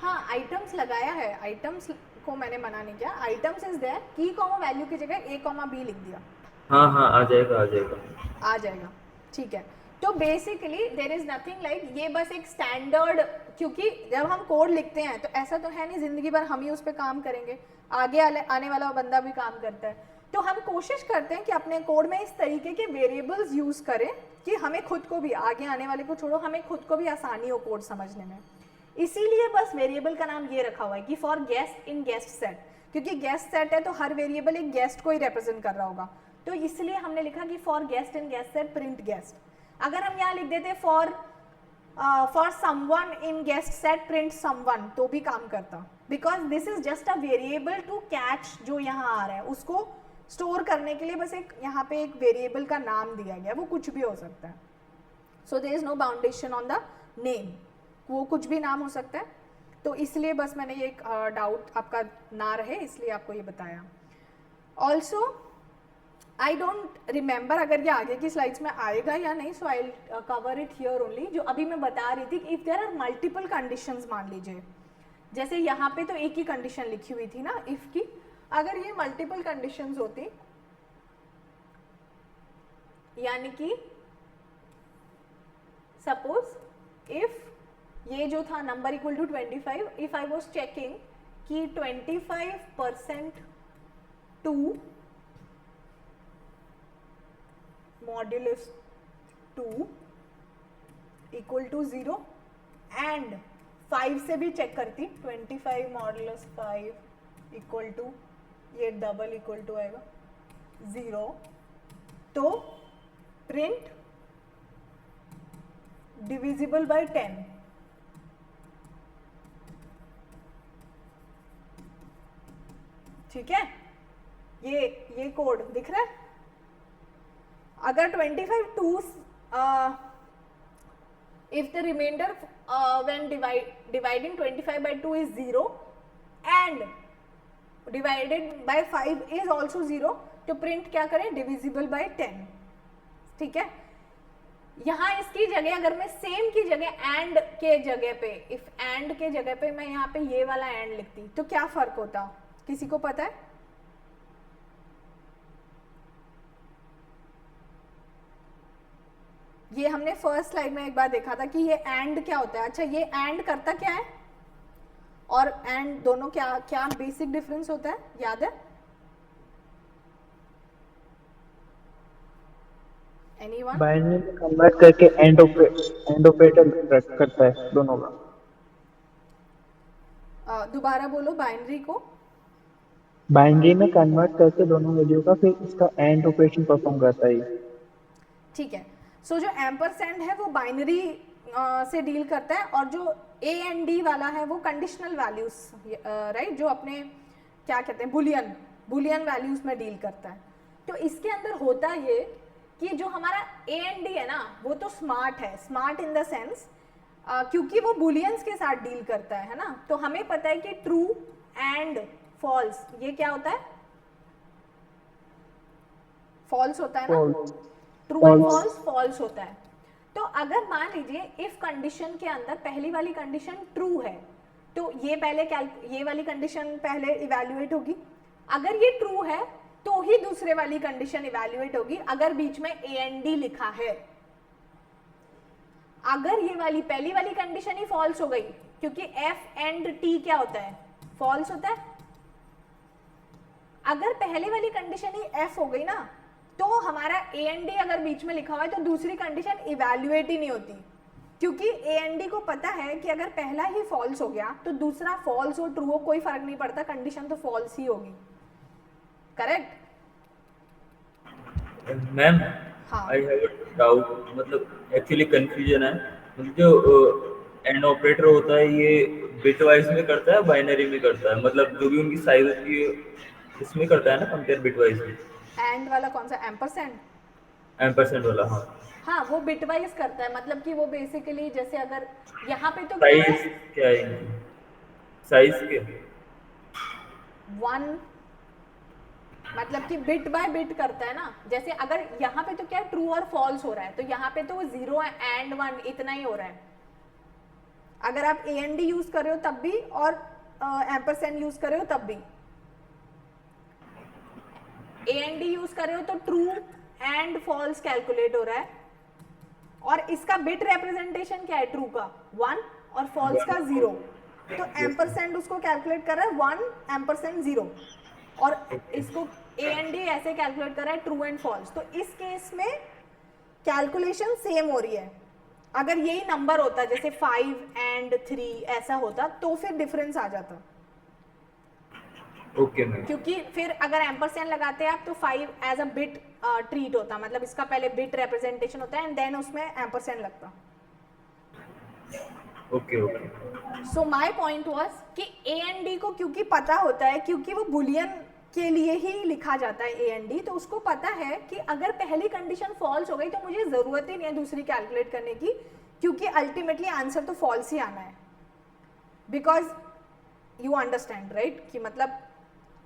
हाँ, आइटम्स लगाया है, आइटम्स को मैंने मना नहीं किया, आइटम्स इज देयर, की कॉमा वैल्यू की जगह A, B लिख दिया, हाँ हाँ आ जाएगा आ जाएगा आ जाएगा। ठीक है, तो basically there is nothing like, ये बस एक स्टैंडर्ड, क्योंकि जब हम कोड लिखते हैं तो ऐसा तो है नहीं जिंदगी भर हम ही उस पर काम करेंगे, आगे आने वाला बंदा भी काम करता है। तो हम कोशिश करते हैं कि अपने कोड में इस तरीके के वेरिएबल्स यूज करें कि हमें खुद को भी, आगे आने वाले को छोड़ो, हमें खुद को भी आसानी हो कोड समझने में। इसीलिए बस वेरिएबल का नाम ये रखा हुआ है कि for guest in guest set, क्योंकि गेस्ट सेट है तो हर वेरिएबल एक गेस्ट को ही रिप्रेजेंट कर रहा होगा, तो इसलिए हमने लिखा कि for guest in guest set print guest. अगर हम यहाँ लिख देते for someone in guest set print someone तो भी काम करता, because this is just a variable to catch, जो यहाँ आ रहा है उसको स्टोर करने के लिए बस एक यहाँ पे एक वेरिएबल का नाम दिया गया, वो कुछ भी हो सकता है। So there is no boundation on the name, वो कुछ भी नाम हो सकता है। तो इसलिए बस मैंने ये एक डाउट आपका ना रहे इसलिए आपको ये बताया। ऑल्सो आई डोंट रिमेंबर अगर ये आगे की स्लाइड्स में आएगा या नहीं, so I cover it here only. जो अभी मैं बता रही थी, if there are multiple conditions, मान लीजिए जैसे यहाँ पे तो एक ही कंडीशन लिखी हुई थी ना इफ की, अगर ये मल्टीपल कंडीशंस होती, यानी कि सपोज इफ ये जो था number equal to 25, if I was checking कि 25% to modulus 2 equal to 0 and 5 से भी चेक करती, 25 मॉड्यूलस 5 इक्वल टू, ये डबल इक्वल टू आएगा 0, तो प्रिंट डिविजिबल बाय 10। ठीक है, ये कोड दिख रहा है। अगर 25 to if the remainder when dividing 25 by 2 is 0 and divided by 5 is also 0, तो प्रिंट क्या करें, डिविजिबल बाय 10। ठीक है, यहाँ इसकी जगह अगर मैं सेम की जगह एंड के जगह पे, इफ एंड के जगह पे मैं यहाँ पे ये वाला एंड लिखती तो क्या फर्क होता, किसी को पता है? ये हमने फर्स्ट स्लाइड में एक बार देखा था कि ये एंड क्या होता है। अच्छा, ये एंड करता क्या है और एंड दोनों क्या क्या बेसिक डिफरेंस होता है, याद है? एनीवन? बाइनरी में कन्वर्ट करके एंड ऑपरेटर करता है दोनों का। दोबारा बोलो बाइनरी को। बाइनरी में कन्वर्ट करके दोनों वैल्यू का फिर इसका एंड ऑपरेशन परफॉर्म करता है। ठीक है। सो जो एम्परसेंड है वो बाइनरी से डील करता है और जो ए एंड डी वाला है वो कंडीशनल वैल्यूज, राइट, जो अपने क्या कहते हैं बुलियन वैल्यूज में डील करता है। तो इसके अंदर होता ये कि जो हमारा ए एंड डी है ना वो तो स्मार्ट है, स्मार्ट इन द सेंस क्योंकि वो बुलियंस के साथ डील करता है ना। तो हमें पता है कि ट्रू एंड फॉल्स ये क्या होता है, फॉल्स होता है ना, ट्रू एंड फॉल्स फॉल्स होता है। तो अगर मान लीजिए इफ कंडीशन के अंदर पहली वाली कंडीशन ट्रू है तो ये वाली कंडीशन पहले इवैल्यूएट होगी। अगर ये ट्रू है तो ही दूसरे वाली कंडीशन इवैल्यूएट होगी अगर बीच में ए एंड डी लिखा है। अगर ये वाली पहली वाली कंडीशन ही फॉल्स हो गई, क्योंकि एफ एंड टी क्या होता है, फॉल्स होता है। अगर पहले वाली कंडीशन ही एफ हो गई ना तो हमारा ए एंड डी अगर बीच में लिखा हुआ है तो दूसरी कंडीशन इवैल्यूएट ही नहीं होती, क्योंकि ए एंड डी को पता है कि अगर पहला ही फॉल्स हो गया तो दूसरा फॉल्स हो ट्रू हो कोई फर्क नहीं पड़ता, कंडीशन तो फॉल्स ही होगी। करेक्ट? मैम हाँ। आई हैव अ डाउट, मतलब एक्चुअली कंफ्यूजन है। मतलब जो एंड ऑपरेटर होता है ये बिट वाइज में करता है बाइनरी में करता है, मतलब जो भी उनकी साइज होती है इसमें करता है ना कंपेयर बिट वाइज में। एंड वाला कौन सा, एम्परसेंड? एम्परसेंड वाला, हाँ। हाँ, वो बिटवाइज करता है, मतलब कि वो बेसिकली जैसे अगर यहाँ पे तो क्या साइज है, क्या है इनकी? साइज के 1 मतलब कि बिट बाय बिट करता है ना। जैसे अगर यहाँ पे तो क्या ट्रू और फॉल्स हो रहा है तो यहाँ पे तो 0 एंड 1 इतना ही हो रहा है। अगर आप ए एंड डी यूज कर रहे हो तब भी और एम्परसेंड यूज कर रहे हो तब भी। ए एंड डी यूज कर रहे हो तो ट्रू एंड फॉल्स कैलकुलेट हो रहा है और इसका बिट रिप्रेजेंटेशन क्या है, ट्रू का 1 और फॉल्स का 0। तो एम्परसेंड उसको कैलकुलेट कर रहा है 1 एम्परसेंड 0 और इसको ए एंड डी ऐसे कैलकुलेट कर रहा है ट्रू एंड फॉल्स। तो इस केस में कैलकुलेशन सेम हो रही है। अगर यही नंबर होता जैसे 5 एंड 3 ऐसा होता तो फिर डिफरेंस आ जाता। Okay ma'am. क्योंकि फिर अगर एम्परसेंड लगाते हैं आप तो 5 एज अ बिट ट्रीट होता, मतलब इसका पहले बिट रिप्रेजेंटेशन होता है एंड देन उसमें एम्परसेंड लगता। Okay okay. So my point was कि ए एंड डी को क्योंकि पता होता है, क्योंकि वो बुलियन के लिए ही लिखा जाता है ए एंड डी, तो उसको पता है कि अगर पहली कंडीशन फॉल्स हो गई तो मुझे जरूरत ही नहीं है दूसरी कैलकुलेट करने की, क्योंकि अल्टीमेटली आंसर तो फॉल्स ही आना है। बिकॉज यू अंडरस्टैंड राइट कि मतलब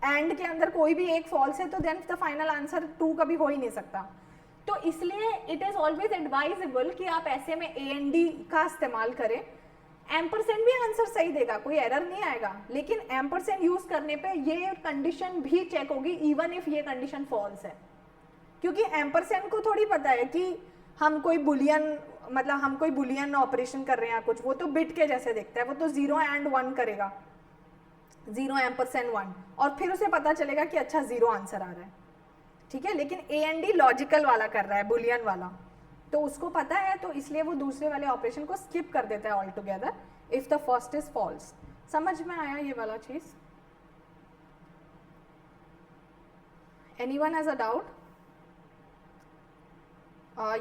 एंड के अंदर कोई भी एक फॉल्स है तो देन द फाइनल आंसर 2 कभी हो ही नहीं सकता। तो इसलिए इट इज ऑलवेज एडवाइजेबल कि आप ऐसे में ए एंड डी का इस्तेमाल करें। एम्परसेंड भी आंसर सही देगा, कोई एरर नहीं आएगा, लेकिन एम्परसेंड यूज करने पे ये कंडीशन भी चेक होगी इवन इफ ये कंडीशन फॉल्स है, क्योंकि एम्परसेंड को थोड़ी पता है कि हम कोई बुलियन ऑपरेशन कर रहे हैं कुछ, वो तो बिट के जैसे देखता है, वो तो 0 एंड 1 करेगा, 0 एम्परसेंड 1 और फिर उसे पता चलेगा कि अच्छा 0 आंसर आ रहा है, ठीक है। लेकिन ए एंड डी लॉजिकल वाला कर रहा है, बुलियन वाला, तो उसको पता है, तो इसलिए वो दूसरे वाले ऑपरेशन को स्किप कर देता है all together if the first is false. समझ में आया ये वाला चीज? Anyone has a doubt?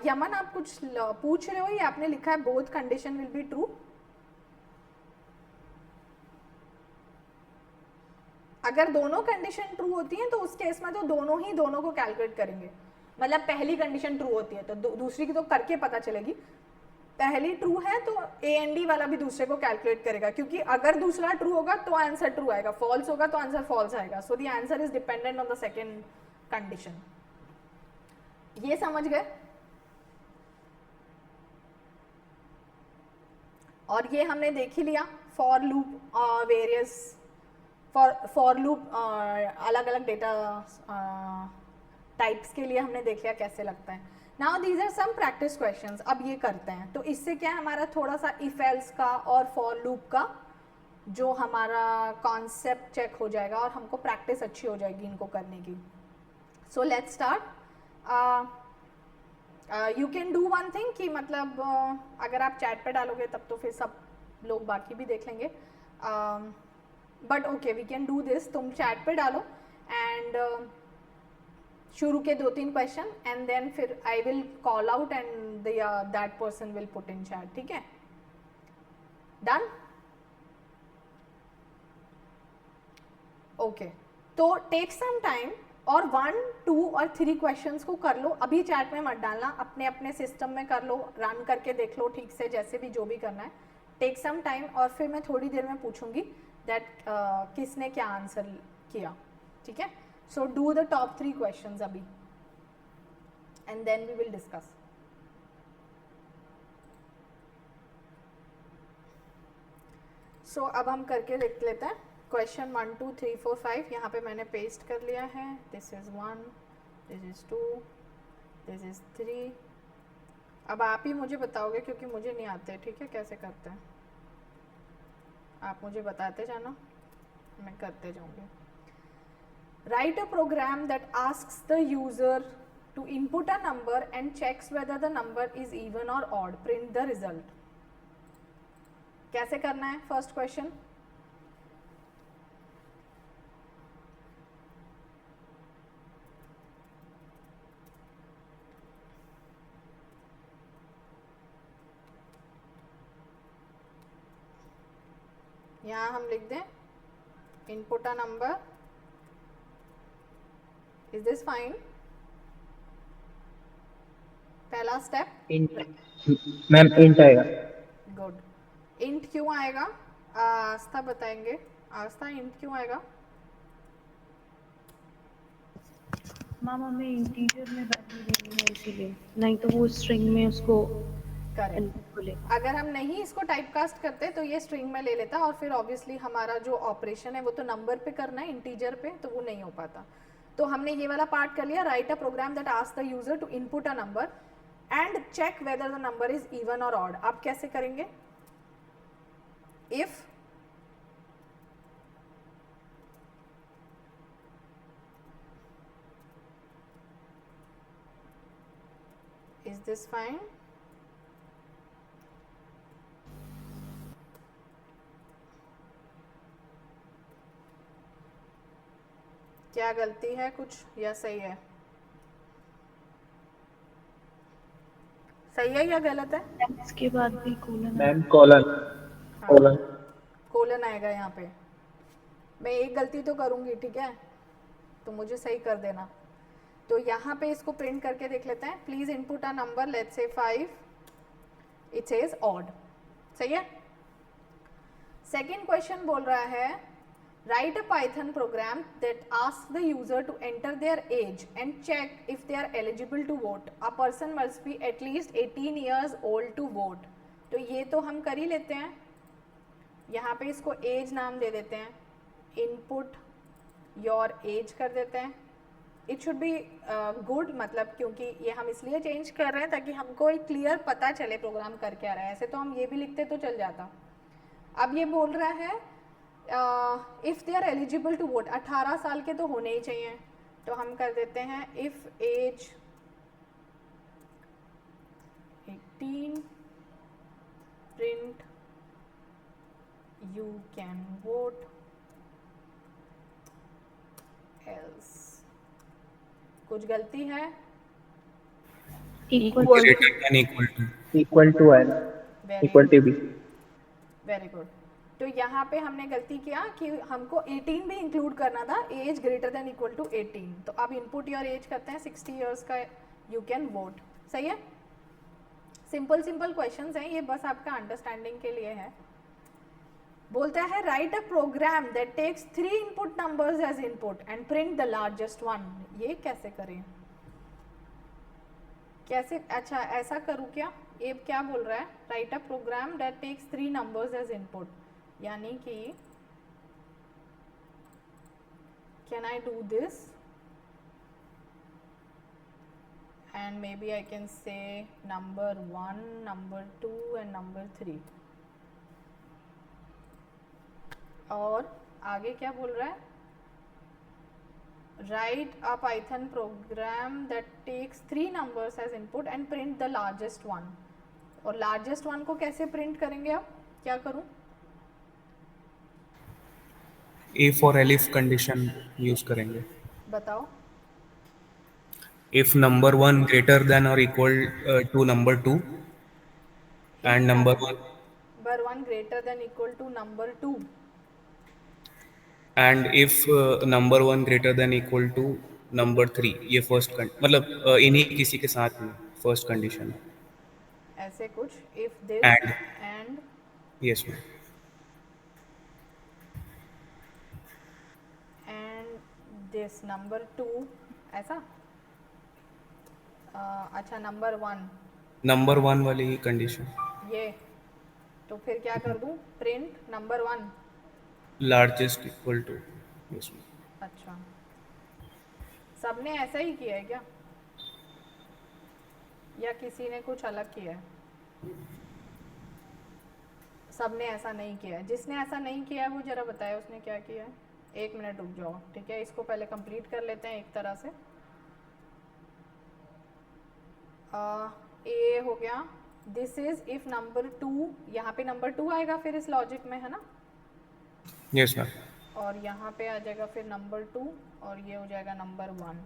Yaman आप कुछ पूछ रहे हो या आपने लिखा है both condition will be true? अगर दोनों कंडीशन ट्रू होती हैं तो उस केस में तो दोनों को कैलकुलेट करेंगे। मतलब पहली कंडीशन ट्रू होती है तो दूसरी की तो करके पता चलेगी। पहली ट्रू है तो ए एंड डी वाला भी दूसरे को कैलकुलेट करेगा, क्योंकि अगर दूसरा ट्रू होगा तो आंसर ट्रू आएगा, फॉल्स होगा तो आंसर फॉल्स आएगा। So the answer is dependent on the second condition. ये समझ गए? और ये हमने देख ही लिया for loop various for loop अलग अलग डेटा टाइप्स के लिए हमने देख लिया कैसे लगता है। Now these are some practice questions, अब ये करते हैं। तो इससे क्या है, हमारा थोड़ा सा इफ एल्स का और फॉर लूप का जो हमारा कॉन्सेप्ट चेक हो जाएगा और हमको प्रैक्टिस अच्छी हो जाएगी इनको करने की। So let's start. You can do one thing कि मतलब अगर आप चैट पे डालोगे तब तो फिर सब लोग बाकी भी देख लेंगे, but okay we can do this. तुम चैट पे डालो एंड शुरू के 2-3 क्वेश्चन एंड देन फिर I will call out and that person will put in chat, ठीक है? डन? ओके, तो टेक सम टाइम और 1, 2 और 3 क्वेश्चंस को कर लो। अभी चैट में मत डालना, अपने अपने सिस्टम में कर लो, रन करके देख लो ठीक से, जैसे भी जो भी करना है। टेक सम टाइम और फिर मैं थोड़ी देर में पूछूंगी दैट किसने क्या आंसर किया, ठीक है? So do the top 3 questions अभी and then we will discuss. So अब हम करके देख लेते हैं। क्वेश्चन 1, 2, 3, 4, 5 यहाँ पे मैंने पेस्ट कर लिया है। This is 1, this is 2, this is 3। अब आप ही मुझे बताओगे क्योंकि मुझे नहीं आते, ठीक है? कैसे करते हैं आप मुझे बताते जाना, मैं करते जाऊंगी। Write a program that asks the user to input a number and checks whether the number is even or odd, print the result. कैसे करना है फर्स्ट क्वेश्चन? यहाँ हम लिख दें input a number, is this fine? पहला step int, ma'am int आएगा। Good. Int क्यों आएगा? आस्था बताएंगे। आस्था इंट क्यों आएगा? मैम हमें इंटीजर में वैल्यू देनी है इसीलिए, नहीं तो वो स्ट्रिंग में उसको करेक्ट। इनपुट को लेगा। अगर हम नहीं इसको टाइपकास्ट करते तो ये स्ट्रिंग में ले लेता और फिर ऑब्वियसली हमारा जो ऑपरेशन है वो तो नंबर पे करना है, इंटीजर पे, तो वो नहीं हो पाता। तो हमने ये वाला पार्ट कर लिया। Write a program that asks the user to input a number and check whether the number is even or odd. आप कैसे करेंगे? If is this fine? क्या गलती है कुछ या सही है? सही है या गलत है? इसके बाद भी colon ma'am colon, colon. Colon आएगा यहाँ पे। मैं एक गलती तो करूंगी, ठीक है? तो मुझे सही कर देना। तो यहाँ पे इसको प्रिंट करके देख लेते हैं। Please input a number, let's say 5, it says odd. सही है? सेकेंड क्वेश्चन बोल रहा है write a Python program that asks the user to enter their age and check if they are eligible to vote. A person must be at least 18 years old to vote. तो ये तो हम कर ही लेते हैं। यहाँ पे इसको एज नाम दे देते हैं, इनपुट योर एज कर देते हैं। इट शुड बी गुड, मतलब क्योंकि ये हम इसलिए चेंज कर रहे हैं ताकि हमको एक क्लियर पता चले प्रोग्राम कर क्या रहा है। ऐसे तो हम ये भी लिखते तो चल जाता। अब ये बोल रहा है if they are eligible to vote, 18 साल के तो होने ही चाहिए। तो हम कर देते हैं if age 18 print you can vote else. कुछ गलती है? इक्वल इक्वल टू आएगा, equal to be. Very good. तो यहाँ पे हमने गलती किया कि हमको 18 भी इंक्लूड करना था, age greater than equal to 18। तो अब इनपुट योर एज करते हैं 60 इयर्स का, यू कैन वोट। सही है? सिंपल सिंपल क्वेश्चंस हैं ये, बस आपका अंडरस्टैंडिंग के लिए है। बोलता है write a program that takes 3 input numbers as input and print the largest one. ये कैसे करें? कैसे? अच्छा ऐसा करूँ क्या? ये क्या बोल रहा है? Write a program that takes 3 numbers as input, यानी कि can I do this and maybe I can say number 1, number 2 and number 3. और आगे क्या बोल रहा है? Write a Python program that takes 3 numbers as input and print the largest one. और largest one को कैसे print करेंगे आप? क्या करूँ? if और elif कंडीशन यूज करेंगे. बताओ. If number 1 greater than or equal to number 2 and number 1 Number 1 greater than equal to number 2. and if number 1 greater than equal to number 3. ये फर्स्ट मतलब इन्हीं किसी के साथ में फर्स्ट कंडीशन ऐसे कुछ. If this And. and yes ma'am. this number 2 ऐसा. अच्छा नंबर 1 नंबर 1 वाली ही कंडीशन ये. तो फिर क्या कर दूं? Print number 1. Largest equal to. Yes ma'am. अच्छा सबने ऐसा ही किया है क्या, या किसी ने कुछ अलग किया है? सबने ऐसा नहीं किया है. जिसने ऐसा नहीं किया है वो जरा बताए उसने क्या किया है. 1 मिनट रुक जाओ. ठीक है, इसको पहले कंप्लीट कर लेते हैं एक तरह से. ए हो गया. दिस इज इफ नंबर 2, यहाँ पे नंबर 2 आएगा फिर इस लॉजिक में, है ना. Yes ma'am. और यहाँ पे आ जाएगा फिर नंबर 2 और ये हो जाएगा नंबर 1.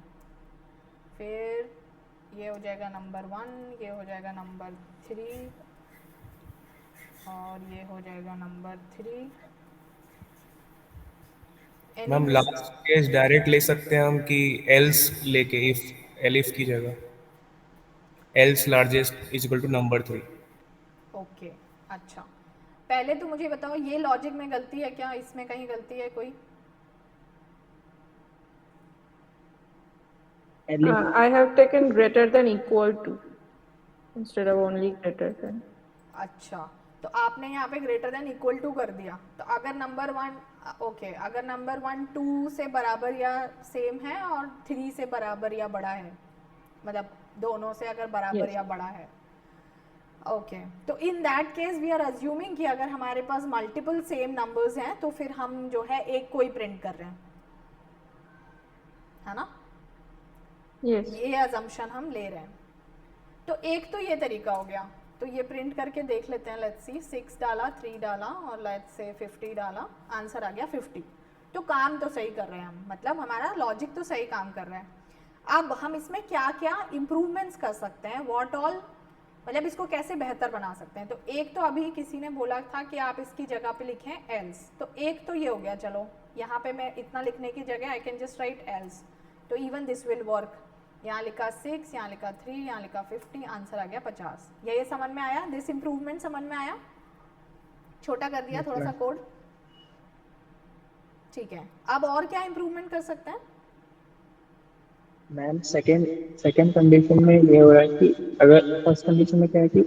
फिर ये हो जाएगा नंबर 1, ये हो जाएगा नंबर 3 और ये हो जाएगा number 3. Ma'am last case direct ले सकते हैं हम कि एल्स लेके इफ एलिफ की जगह else largest is equal to number 3. Okay अच्छा पहले तो मुझे बताओ ये लॉजिक में गलती है क्या, इसमें कहीं गलती है कोई? I have taken greater than equal to instead of only greater than. अच्छा तो आपने यहाँ पे ग्रेटर देन इक्वल टू कर दिया. तो अगर नंबर 1 ओके अगर नंबर 1 2 से बराबर या सेम है और 3 से बराबर या बड़ा है, मतलब दोनों से अगर बराबर Yes. या बड़ा है. ओके तो in that case we are assuming कि अगर हमारे पास मल्टीपल सेम नंबर्स हैं तो फिर हम जो है एक को ही प्रिंट कर रहे हैं, है ना. Yes. ये अजम्पशन हम ले रहे हैं. तो एक तो ये तरीका हो गया. तो ये प्रिंट करके देख लेते हैं. लेट्स सी 6 डाला, 3 डाला और लेट्स से 50 डाला. आंसर आ गया 50. तो काम तो सही कर रहे हैं हम, मतलब हमारा लॉजिक तो सही काम कर रहा है. अब हम इसमें क्या क्या इम्प्रूवमेंट्स कर सकते हैं, व्हाट ऑल, मतलब इसको कैसे बेहतर बना सकते हैं. तो एक तो अभी किसी ने बोला था कि आप इसकी जगह पे लिखें एल्स. तो एक तो ये हो गया. चलो यहाँ पे मैं इतना लिखने की जगह I can just right else. तो इवन दिस विल वर्क. यहाँ लिखा 6, यहाँ लिखा 3, यहाँ लिखा 50, आंसर आ गया 50. ये समझ में आया? दिस इम्प्रूवमेंट समझ में आया? छोटा कर दिया थोड़ा सा कोड. ठीक है, अब और क्या इम्प्रूवमेंट कर सकते हैं? मैम सेकंड कंडीशन में ये हो रहा है कि अगर फर्स्ट कंडीशन में क्या है कि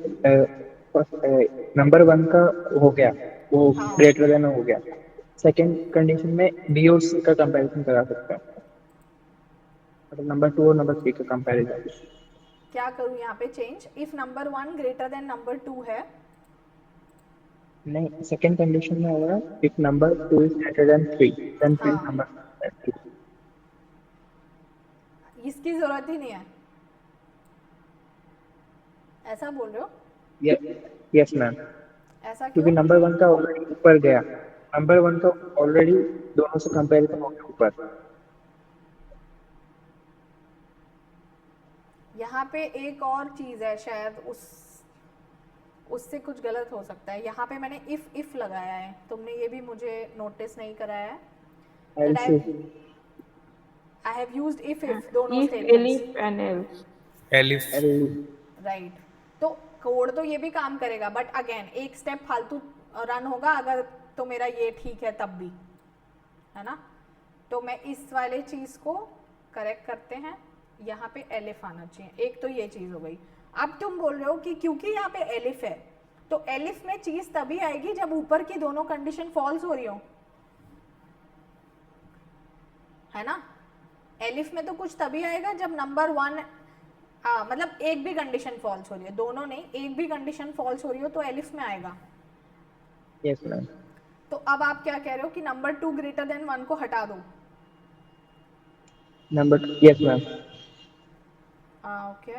नंबर 1 का हो गया वो हाँ. ग्रेटर देन हो गया. सेकंड कंडीशन में बी और सी का कंपैरिजन करा सकते हैं, मतलब नंबर 2 और नंबर 3 का कंपैरिजन. क्या करूँ यहाँ पे change? If number 1 greater than number 2 है. नहीं, सेकंड कंडीशन में होगा if number 2 is greater than 3 then print हाँ. नंबर 2. इसकी जरूरत ही नहीं है, ऐसा बोल रहे हो? यस मैम, ऐसा क्योंकि क्यों? नंबर 1 का ऑलरेडी ऊपर गया. नंबर 1 का ऑलरेडी दोनों से कंपैरिजन हो गया ऊपर. यहाँ पे एक और चीज़ है, शायद उससे कुछ गलत हो सकता है. यहाँ पे मैंने इफ लगाया है, तुमने ये भी मुझे नोटिस नहीं कराया है. आई हैव यूज्ड इफ दोनों If, statements. elif and else. Elif. Right. तो कोड तो ये भी काम करेगा, बट अगेन एक स्टेप फालतू रन होगा अगर तो मेरा ये ठीक है तब भी, है ना. तो मैं इस वाले चीज़ को करेक्ट करते हैं. यहाँ पे एलिफ आना चाहिए. एक तो ये चीज़ हो गई. अब तुम बोल रहे हो कि क्योंकि यहाँ पे एलिफ है तो एलिफ में चीज़ तभी आएगी जब ऊपर की दोनों कंडीशन फॉल्स हो रही हो, है ना. एलिफ में तो कुछ तभी आएगा जब नंबर 1 मतलब एक भी कंडीशन फॉल्स हो रही है, दोनों नहीं, एक भी कंडीशन फॉल्स हो रही हो तो एलिफ में आएगा। Yes ma'am. तो अब आप क्या कह रहे हो कि नंबर 2 ग्रेटर देन 1 को हटा दो। Number yes ma'am. ओके,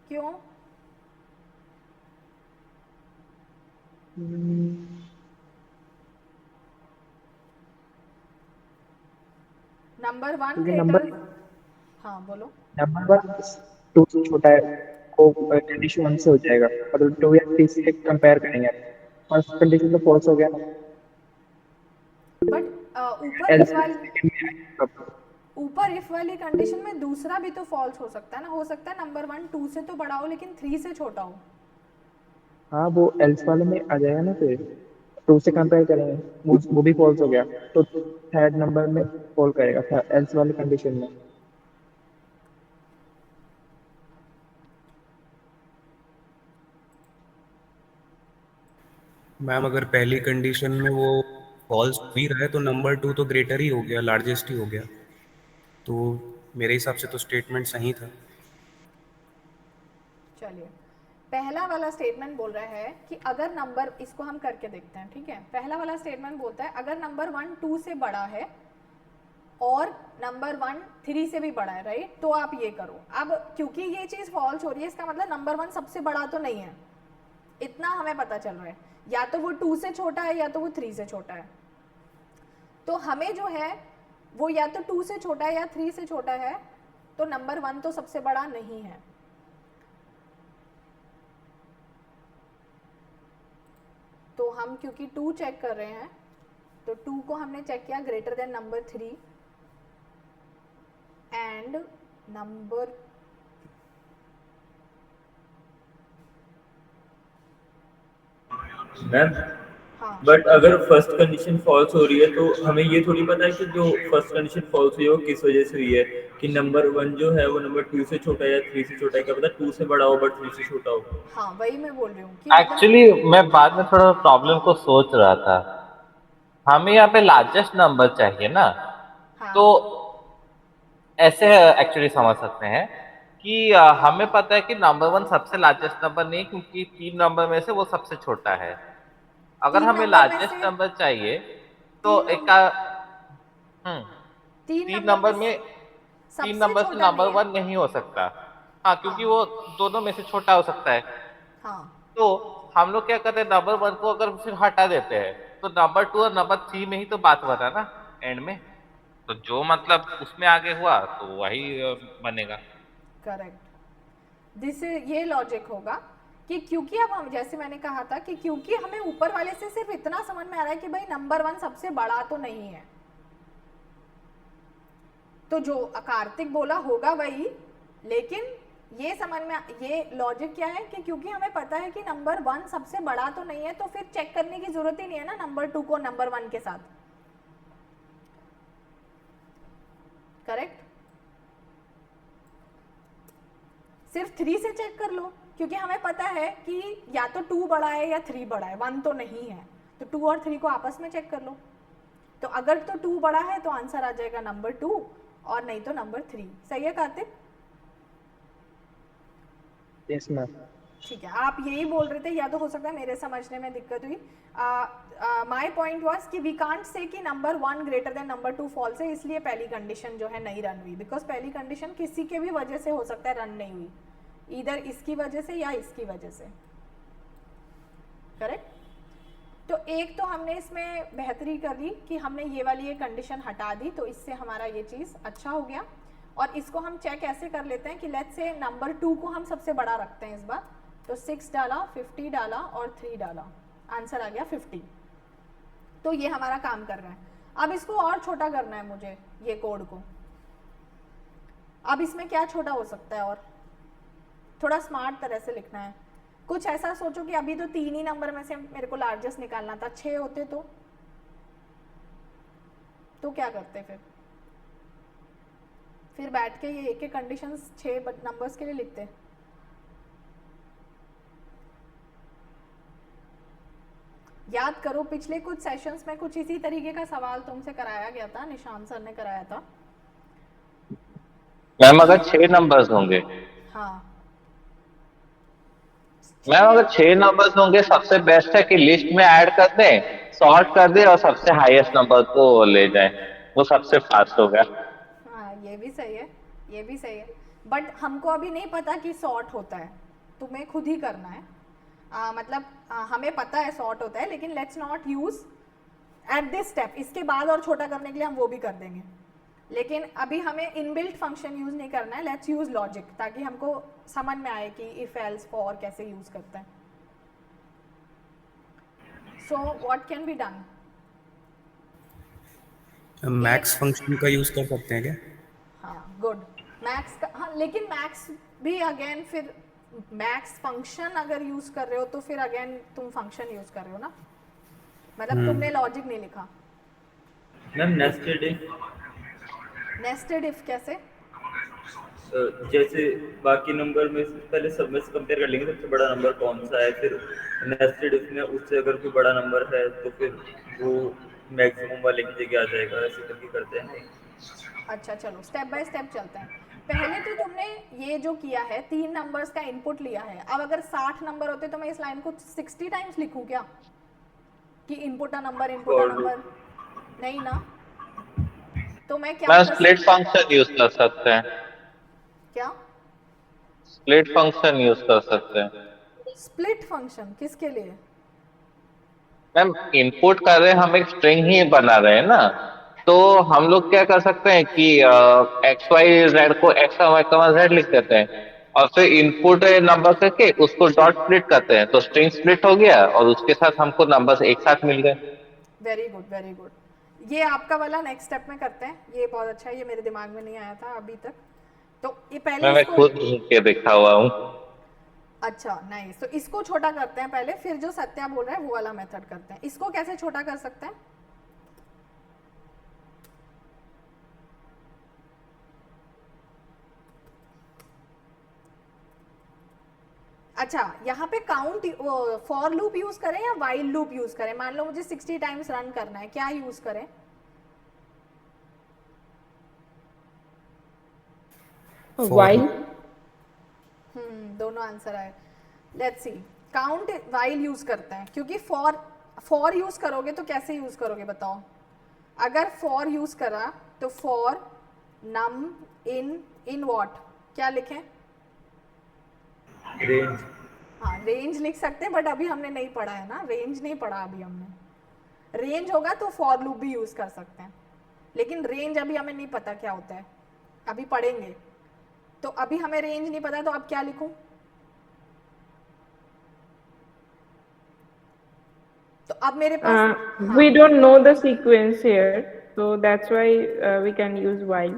क्यों? नंबर 1 क्योंकि ग्रेटर, हाँ बोलो। नंबर 2 से छोटा है वो कंडीशन 1 से हो जाएगा, मतलब 2 या 3 से कंपेयर करेंगे, फर्स्ट कंडीशन तो फॉल्स हो गया ना। बट ऊपर एल्स इफ वाली, सेकंड में आएगा तब। ऊपर इफ वाली कंडीशन में दूसरा भी तो फॉल्स हो सकता है ना, हो सकता है नंबर 1 2 से तो बड़ा हो लेकिन 3 से छोटा हो। हाँ वो एल्स वाले में आ जाएगा ना, फिर 2 से कंपेयर करेंगे, वो भी फॉल्स हो गया तो थर्ड नंबर में फॉल करेगा एल्स वाले कंडीशन में। मैम अगर पहली कंडीशन में वो फॉल्स भी रहा है तो नंबर 2 तो ग्रेटर ही हो गया, लार्जेस्ट ही हो गया, तो मेरे हिसाब से तो स्टेटमेंट सही था। चलिए, पहला वाला स्टेटमेंट बोल रहा है कि अगर नंबर, इसको हम करके देखते हैं, ठीक है। पहला वाला स्टेटमेंट बोलता है अगर नंबर 1 2 से बड़ा है और नंबर 1 3 से भी बड़ा है, राइट, तो आप ये करो। अब क्योंकि ये चीज फॉल्स हो रही है, इसका मतलब नंबर 1 सबसे बड़ा तो नहीं है, इतना हमें पता चल रहा है, या तो वो 2 से छोटा है या तो वो 3 से छोटा है। तो हमें जो है वो या तो 2 से छोटा है या 3 से छोटा है, तो नंबर 1 तो सबसे बड़ा नहीं है। तो हम क्योंकि 2 चेक कर रहे हैं तो 2 को हमने चेक किया greater than number 3 and number ma'am हाँ बट अगर फर्स्ट कंडीशन फॉल्स हो रही है तो हमें ये थोड़ी पता है कि जो फर्स्ट कंडीशन फॉल्स हुई है वो किस वजह से हुई है, कि नंबर 1 जो है वो नंबर 2 से छोटा है या 3 से छोटा है, क्या पता 2 से बड़ा हो बट 3 से छोटा हो। हाँ वही मैं बोल रही हूँ कि मतलब एक्चुअली मैं बाद में थोड़ा प्रॉब्लम को सोच रहा था, हमें यहाँ पे लार्जेस्ट नंबर चाहिए ना, हाँ तो ऐसे एक्चुअली समझ सकते हैं कि हमें पता है कि नंबर 1 सबसे लार्जेस्ट नंबर नहीं, क्योंकि 3 नंबर में से वो सबसे छोटा है। अगर 3 हमें नंबर में लार्जेस्ट से नंबर चाहिए तो 3 एक नंबर 3 तीन नंबर नंबर में तीन सबसे नंबर से छोटा नंबर नहीं है। 1 नहीं हो सकता। हाँ, क्योंकि हाँ वो दोनों में से छोटा हो सकता है। हाँ तो हम लोग क्या करते हैं, नंबर 1 को अगर फिर हटा देते हैं तो नंबर 2 और नंबर 3 में ही तो बात बना ना एंड में, तो जो मतलब उसमें आगे हुआ तो वही बनेगा। करेक्ट, दिस ये लॉजिक होगा कि क्योंकि अब हम, जैसे मैंने कहा था कि क्योंकि हमें ऊपर वाले से सिर्फ इतना समझ में आ रहा है कि भाई नंबर 1 सबसे बड़ा तो नहीं है, तो जो कार्तिक बोला होगा वही, लेकिन ये समझ में, ये लॉजिक क्या है कि क्योंकि हमें पता है कि नंबर 1 सबसे बड़ा तो नहीं है, तो फिर चेक करने की जरूरत ही नहीं है ना नंबर 2 को नंबर 1 के साथ। करेक्ट, सिर्फ 3 से चेक कर लो, क्योंकि हमें पता है कि या तो 2 बड़ा है या 3 बड़ा है, 1 तो नहीं है, तो 2 और 3 को आपस में चेक कर लो। तो अगर तो 2 बड़ा है तो आंसर आ जाएगा नंबर 2 और नहीं तो नंबर 3। सही है कार्तिक? Yes ma'am. ठीक है, आप यही बोल रहे थे, या तो हो सकता है मेरे समझने में दिक्कत हुई। माय पॉइंट वाज कि वी कांट से कि number 1 greater than number 2 false है, इसलिए पहली कंडीशन जो है नहीं रन हुई, बिकॉज पहली कंडीशन किसी के भी वजह से हो सकता है रन नहीं हुई, इधर इसकी वजह से या इसकी वजह से। करेक्ट, तो एक तो हमने इसमें बेहतरी कर दी कि हमने ये वाली ये कंडीशन हटा दी, तो इससे हमारा ये चीज़ अच्छा हो गया। और इसको हम चेक ऐसे कर लेते हैं कि लेट्स से नंबर 2 को हम सबसे बड़ा रखते हैं इस बार, तो 6 डाला, 50 डाला और 3 डाला, आंसर आ गया 50। तो ये हमारा काम कर रहा है। अब इसको और छोटा करना है मुझे, ये कोड को। अब इसमें क्या छोटा हो सकता है, और थोड़ा स्मार्ट तरह से लिखना है। कुछ ऐसा सोचो कि अभी तो 3 ही नंबर में से मेरे को लार्जेस्ट निकालना था, 6 होते तो क्या करते फिर बैठ के ये एक एक कंडीशंस 6 नंबर्स के लिए लिखते। याद करो पिछले कुछ सेशंस में कुछ इसी तरीके का सवाल तुमसे कराया गया था, निशान सर ने कराया था। मैम अगर 6 नंबर्स होंगे हाँ मैम अगर 6 नंबर्स होंगे सबसे बेस्ट है कि लिस्ट में ऐड कर दें, सॉर्ट कर दें और सबसे हाईएस्ट नंबर को ले जाएं, वो सबसे फास्ट होगा। हाँ ये भी सही है, ये भी सही है, बट हमको अभी नहीं पता कि सॉर्ट होता है, तुम्हें खुद ही करना है। मतलब हमें पता है सॉर्ट होता है, लेकिन let's not use at this step. इसके बाद और छोटा करने के लिए हम वो भी कर देंगे, लेकिन अभी हमें इनबिल्ट फंक्शन यूज नहीं करना है। लेट्स यूज लॉजिक, ताकि हमको समझ में आए कि इफ एल्स फॉर कैसे यूज करते हैं। So what can be done? Max function का यूज कर सकते हैं क्या? हाँ गुड, मैक्स का, हाँ लेकिन मैक्स भी अगेन फिर मैक्स फंक्शन अगर यूज कर रहे हो तो फिर अगेन तुम फंक्शन यूज कर रहे हो ना, मतलब तुमने लॉजिक नहीं लिखा। Ma'am nested if, nested if कैसे? जैसे बाकी नंबर में से पहले सब में से कंपेयर कर लेंगे सबसे बड़ा नंबर कौन सा है, फिर नेस्टेड इफ में उससे अगर कोई बड़ा नंबर है तो फिर वो मैक्सिमम वाले की जगह आ जाएगा, ऐसे करके करते हैं। अच्छा चलो स्टेप बाय स्टेप चलते हैं। पहले तो तुमने ये जो किया है 3 नंबर्स का इनपुट लिया है। अब अगर 60 नंबर होते तो मैं इस लाइन को 60 टाइम्स लिखूं क्या, कि इनपुट अ नंबर नहीं ना, तो मैं क्या मैम कर स्प्लिट सकती हूँ? फंक्शन यूज कर सकते हैं, क्या स्प्लिट फंक्शन यूज कर सकते हैं। स्प्लिट फंक्शन किसके लिए? मैम इनपुट कर रहे हैं, हम एक स्ट्रिंग ही बना रहे हैं ना, तो हम लोग क्या कर सकते हैं कि एक्स वाई जेड को एक्स वाई कमा जेड लिख देते हैं और फिर इनपुट नंबर करके उसको डॉट स्प्लिट करते हैं, तो स्ट्रिंग स्प्लिट हो गया और उसके साथ हमको नंबर्स एक साथ मिल गए। वेरी गुड वेरी गुड, ये आपका वाला नेक्स्ट स्टेप में करते हैं। ये बहुत अच्छा है, ये मेरे दिमाग में नहीं आया था अभी तक। तो ये पहले मैं इसको, खुद के देखा हुआ हूँ। अच्छा नाइस, तो इसको छोटा करते हैं पहले, फिर जो सत्या बोल रहा है वो वाला मेथड करते हैं। इसको कैसे छोटा कर सकते हैं? अच्छा यहाँ पे काउंट फॉर लूप यूज करें या वाइल लूप यूज करें? मान लो मुझे 60 टाइम्स रन करना है, क्या यूज करें? while दोनों आंसर आए। Let's see, count while use करते हैं, क्योंकि फॉर यूज करोगे तो कैसे यूज करोगे बताओ? अगर फॉर यूज करा तो फॉर नम इन व्हाट, क्या लिखें? रेंज। हाँ रेंज लिख सकते हैं, बट अभी हमने नहीं पढ़ा है ना, रेंज नहीं पढ़ा अभी हमने। रेंज होगा तो फॉर लूप भी यूज कर सकते हैं, लेकिन रेंज अभी हमें नहीं पता क्या होता है, अभी पढ़ेंगे। तो अभी हमें रेंज नहीं पता, तो अब क्या लिखूं? तो अब मेरे पास we don't know the sequence here, so that's why we can use while.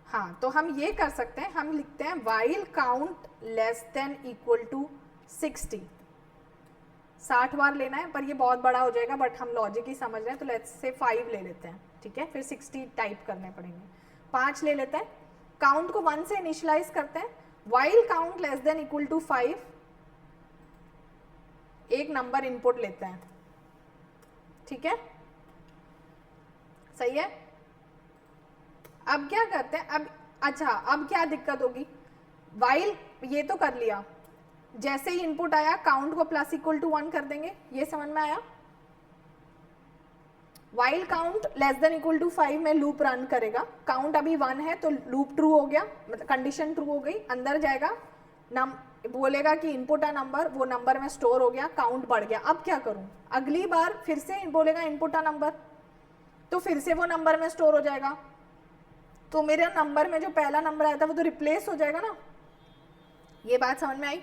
हाँ तो हम ये कर सकते हैं, हम लिखते हैं while count less than equal to 60। 60 बार लेना है, पर ये बहुत बड़ा हो जाएगा, बट हम लॉजिक ही समझ रहे हैं, तो लेट्स से 5 ले लेते हैं, ठीक है? फिर 60 टाइप करने पड़ेंगे। 5 ले लेते हैं, काउंट को 1 से इनिशियलाइज करते हैं। while count less than equal to 5, एक नंबर इनपुट लेते हैं, ठीक है? सही है? अब क्या करते हैं? अब अच्छा, अब क्या दिक्कत होगी? while ये तो कर लिया, जैसे ही इनपुट आया काउंट को प्लस इक्वल टू 1 कर देंगे, ये समझ में आया? while count less than equal to 5 में लूप रन करेगा, काउंट अभी 1 है तो लूप ट्रू हो गया, मतलब कंडीशन ट्रू हो गई, अंदर जाएगा, बोलेगा कि इनपुट अ नंबर, वो नंबर में स्टोर हो गया, काउंट बढ़ गया। अब क्या करूं? अगली बार फिर से बोलेगा इनपुट अ नंबर, तो फिर से वो नंबर में स्टोर हो जाएगा, तो मेरे नंबर में जो पहला नंबर आया था वो तो रिप्लेस हो जाएगा ना। ये बात समझ में आई?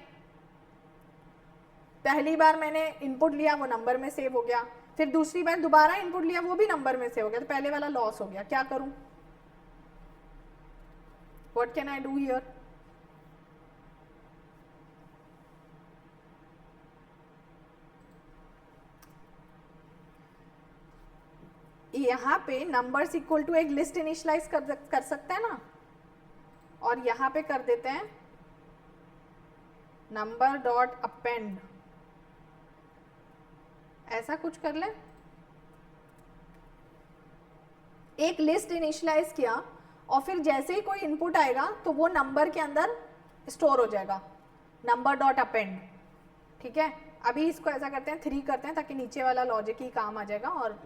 पहली बार मैंने इनपुट लिया, वो नंबर में सेव हो गया, फिर दूसरी बार दोबारा इनपुट लिया, वो भी नंबर में सेव हो गया, तो पहले वाला लॉस हो गया। क्या करूं? What can I do here? यहाँ पे नंबर्स इक्वल टू एक लिस्ट इनिशियलाइज कर सकते हैं ना, और यहाँ पे कर देते हैं नंबर डॉट अपेंड, ऐसा कुछ कर ले। एक लिस्ट इनिशियलाइज किया और फिर जैसे ही कोई इनपुट आएगा तो वो नंबर के अंदर स्टोर हो जाएगा, नंबर डॉट अपेंड। ठीक है, अभी इसको ऐसा करते हैं 3 करते हैं ताकि नीचे वाला लॉजिक ही काम आ जाएगा और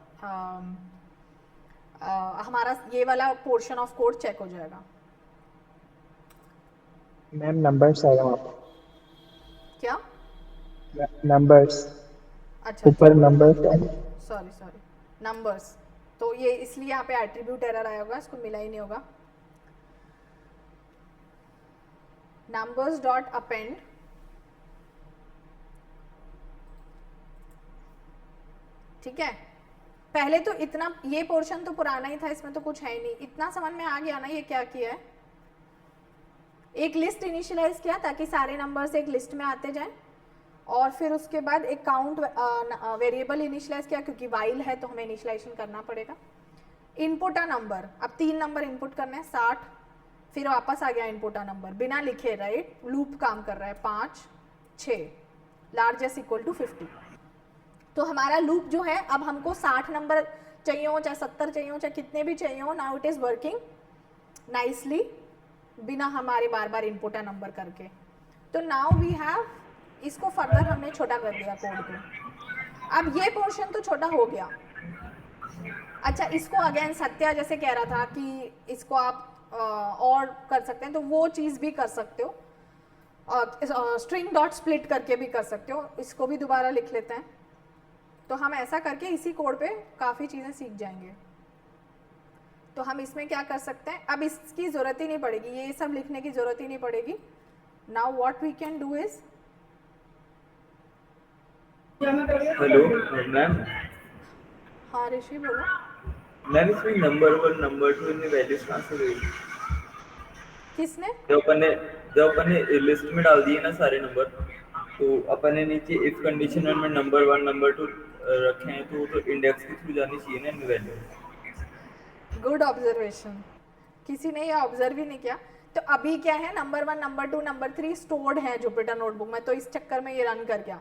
हमारा ये वाला पोर्शन ऑफ कोड चेक हो जाएगा। मैम नंबर्स आएगा वहाँ पर, क्या? नंबर्स अच्छा ऊपर नंबर्स आएगा। सॉरी नंबर्स, तो ये इसलिए यहाँ पे एट्रीब्यूट एरर आया होगा, इसको मिला ही नहीं होगा। नंबर्स डॉट अपेंड, ठीक है। पहले तो इतना, ये पोर्शन तो पुराना ही था, इसमें तो कुछ है ही नहीं, इतना समझ में आ गया ना ये क्या किया है। एक लिस्ट इनिशियलाइज किया ताकि सारे नंबर्स एक लिस्ट में आते जाएं, और फिर उसके बाद एक काउंट वेरिएबल इनिशियलाइज किया क्योंकि वाइल है तो हमें इनिशियलाइजेशन करना पड़ेगा। इनपुट अ नंबर, अब 3 नंबर इनपुट करने हैं 60, फिर वापस आ गया इनपुट अ नंबर बिना लिखे, राइट, लूप काम कर रहा है 5 6 लार्जेस्ट इक्वल टू 50। तो हमारा लूप जो है, अब हमको 60 नंबर चाहिए हो चाहे 70 चाहिए हो चाहे कितने भी चाहिए हो, now it is working nicely बिना हमारे बार बार इनपुट अ नंबर करके। तो नाउ वी हैव, इसको फर्दर हमने छोटा कर दिया कोड को। अब ये पोर्शन तो छोटा हो गया। अच्छा, इसको अगेन सत्या जैसे कह रहा था कि इसको आप और कर सकते हैं, तो वो चीज़ भी कर सकते हो, स्ट्रिंग डॉट स्प्लिट करके भी कर सकते हो। इसको भी दोबारा लिख लेते हैं, तो हम ऐसा करके इसी कोड पे काफ़ी चीज़ें सीख जाएंगे। तो हम इसमें क्या कर सकते हैं, अब इसकी ज़रूरत ही नहीं पड़ेगी, ये सब लिखने की ज़रूरत ही नहीं पड़ेगी। Now what we can do is, hello ma'am. हाँ ऋषि बोलो। मैम इसमें नंबर 1 नंबर 2 इनमें वैल्यूज कहाँ से गई? किसने? जब अपन ने लिस्ट में डाल दिए ना सारे नंबर, तो अपन ने नीचे इफ कंडीशन में नंबर 1 नंबर 2 रखे हैं, तो इंडेक्स के थ्रू जानी चाहिए ना इनमें वैल्यू। गुड ऑब्जर्वेशन, किसी ने ये ऑब्जर्व ही नहीं किया। तो अभी क्या है, नंबर 1 नंबर 2 नंबर 3 स्टोर्ड है जुपिटर नोटबुक में, तो इस चक्कर में ये रन कर गया।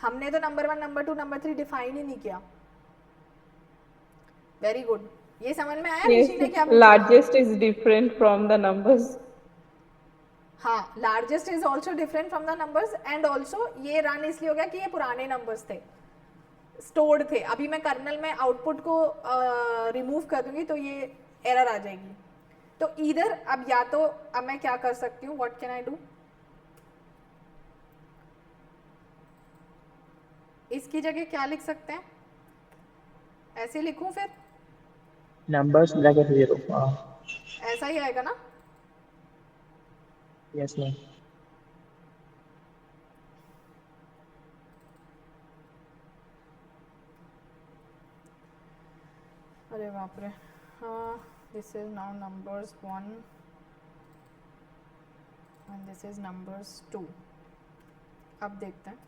हमने तो नंबर 1 नंबर 2 नंबर 3 डिफाइन ही नहीं किया। वेरी गुड, ये समझ में आया ऋषि ने क्या पूछा? Largest is different from the numbers. हाँ, largest is also different from the numbers, and also ये रन इसलिए हो गया कि ये पुराने नंबर्स थे, स्टोर्ड थे। अभी मैं कर्नल में आउटपुट को रिमूव कर दूंगी तो ये एरर आ जाएगी। तो इधर अब या तो अब मैं क्या कर सकती हूँ, व्हाट कैन आई डू, इसकी जगह क्या लिख सकते हैं, ऐसे लिखूं फिर नंबर्स ब्रैकेट 0। हाँ ऐसा ही आएगा ना? Yes ma'am. अरे बाप रे, हाँ, this is now numbers 1 and this is numbers 2। अब देखते हैं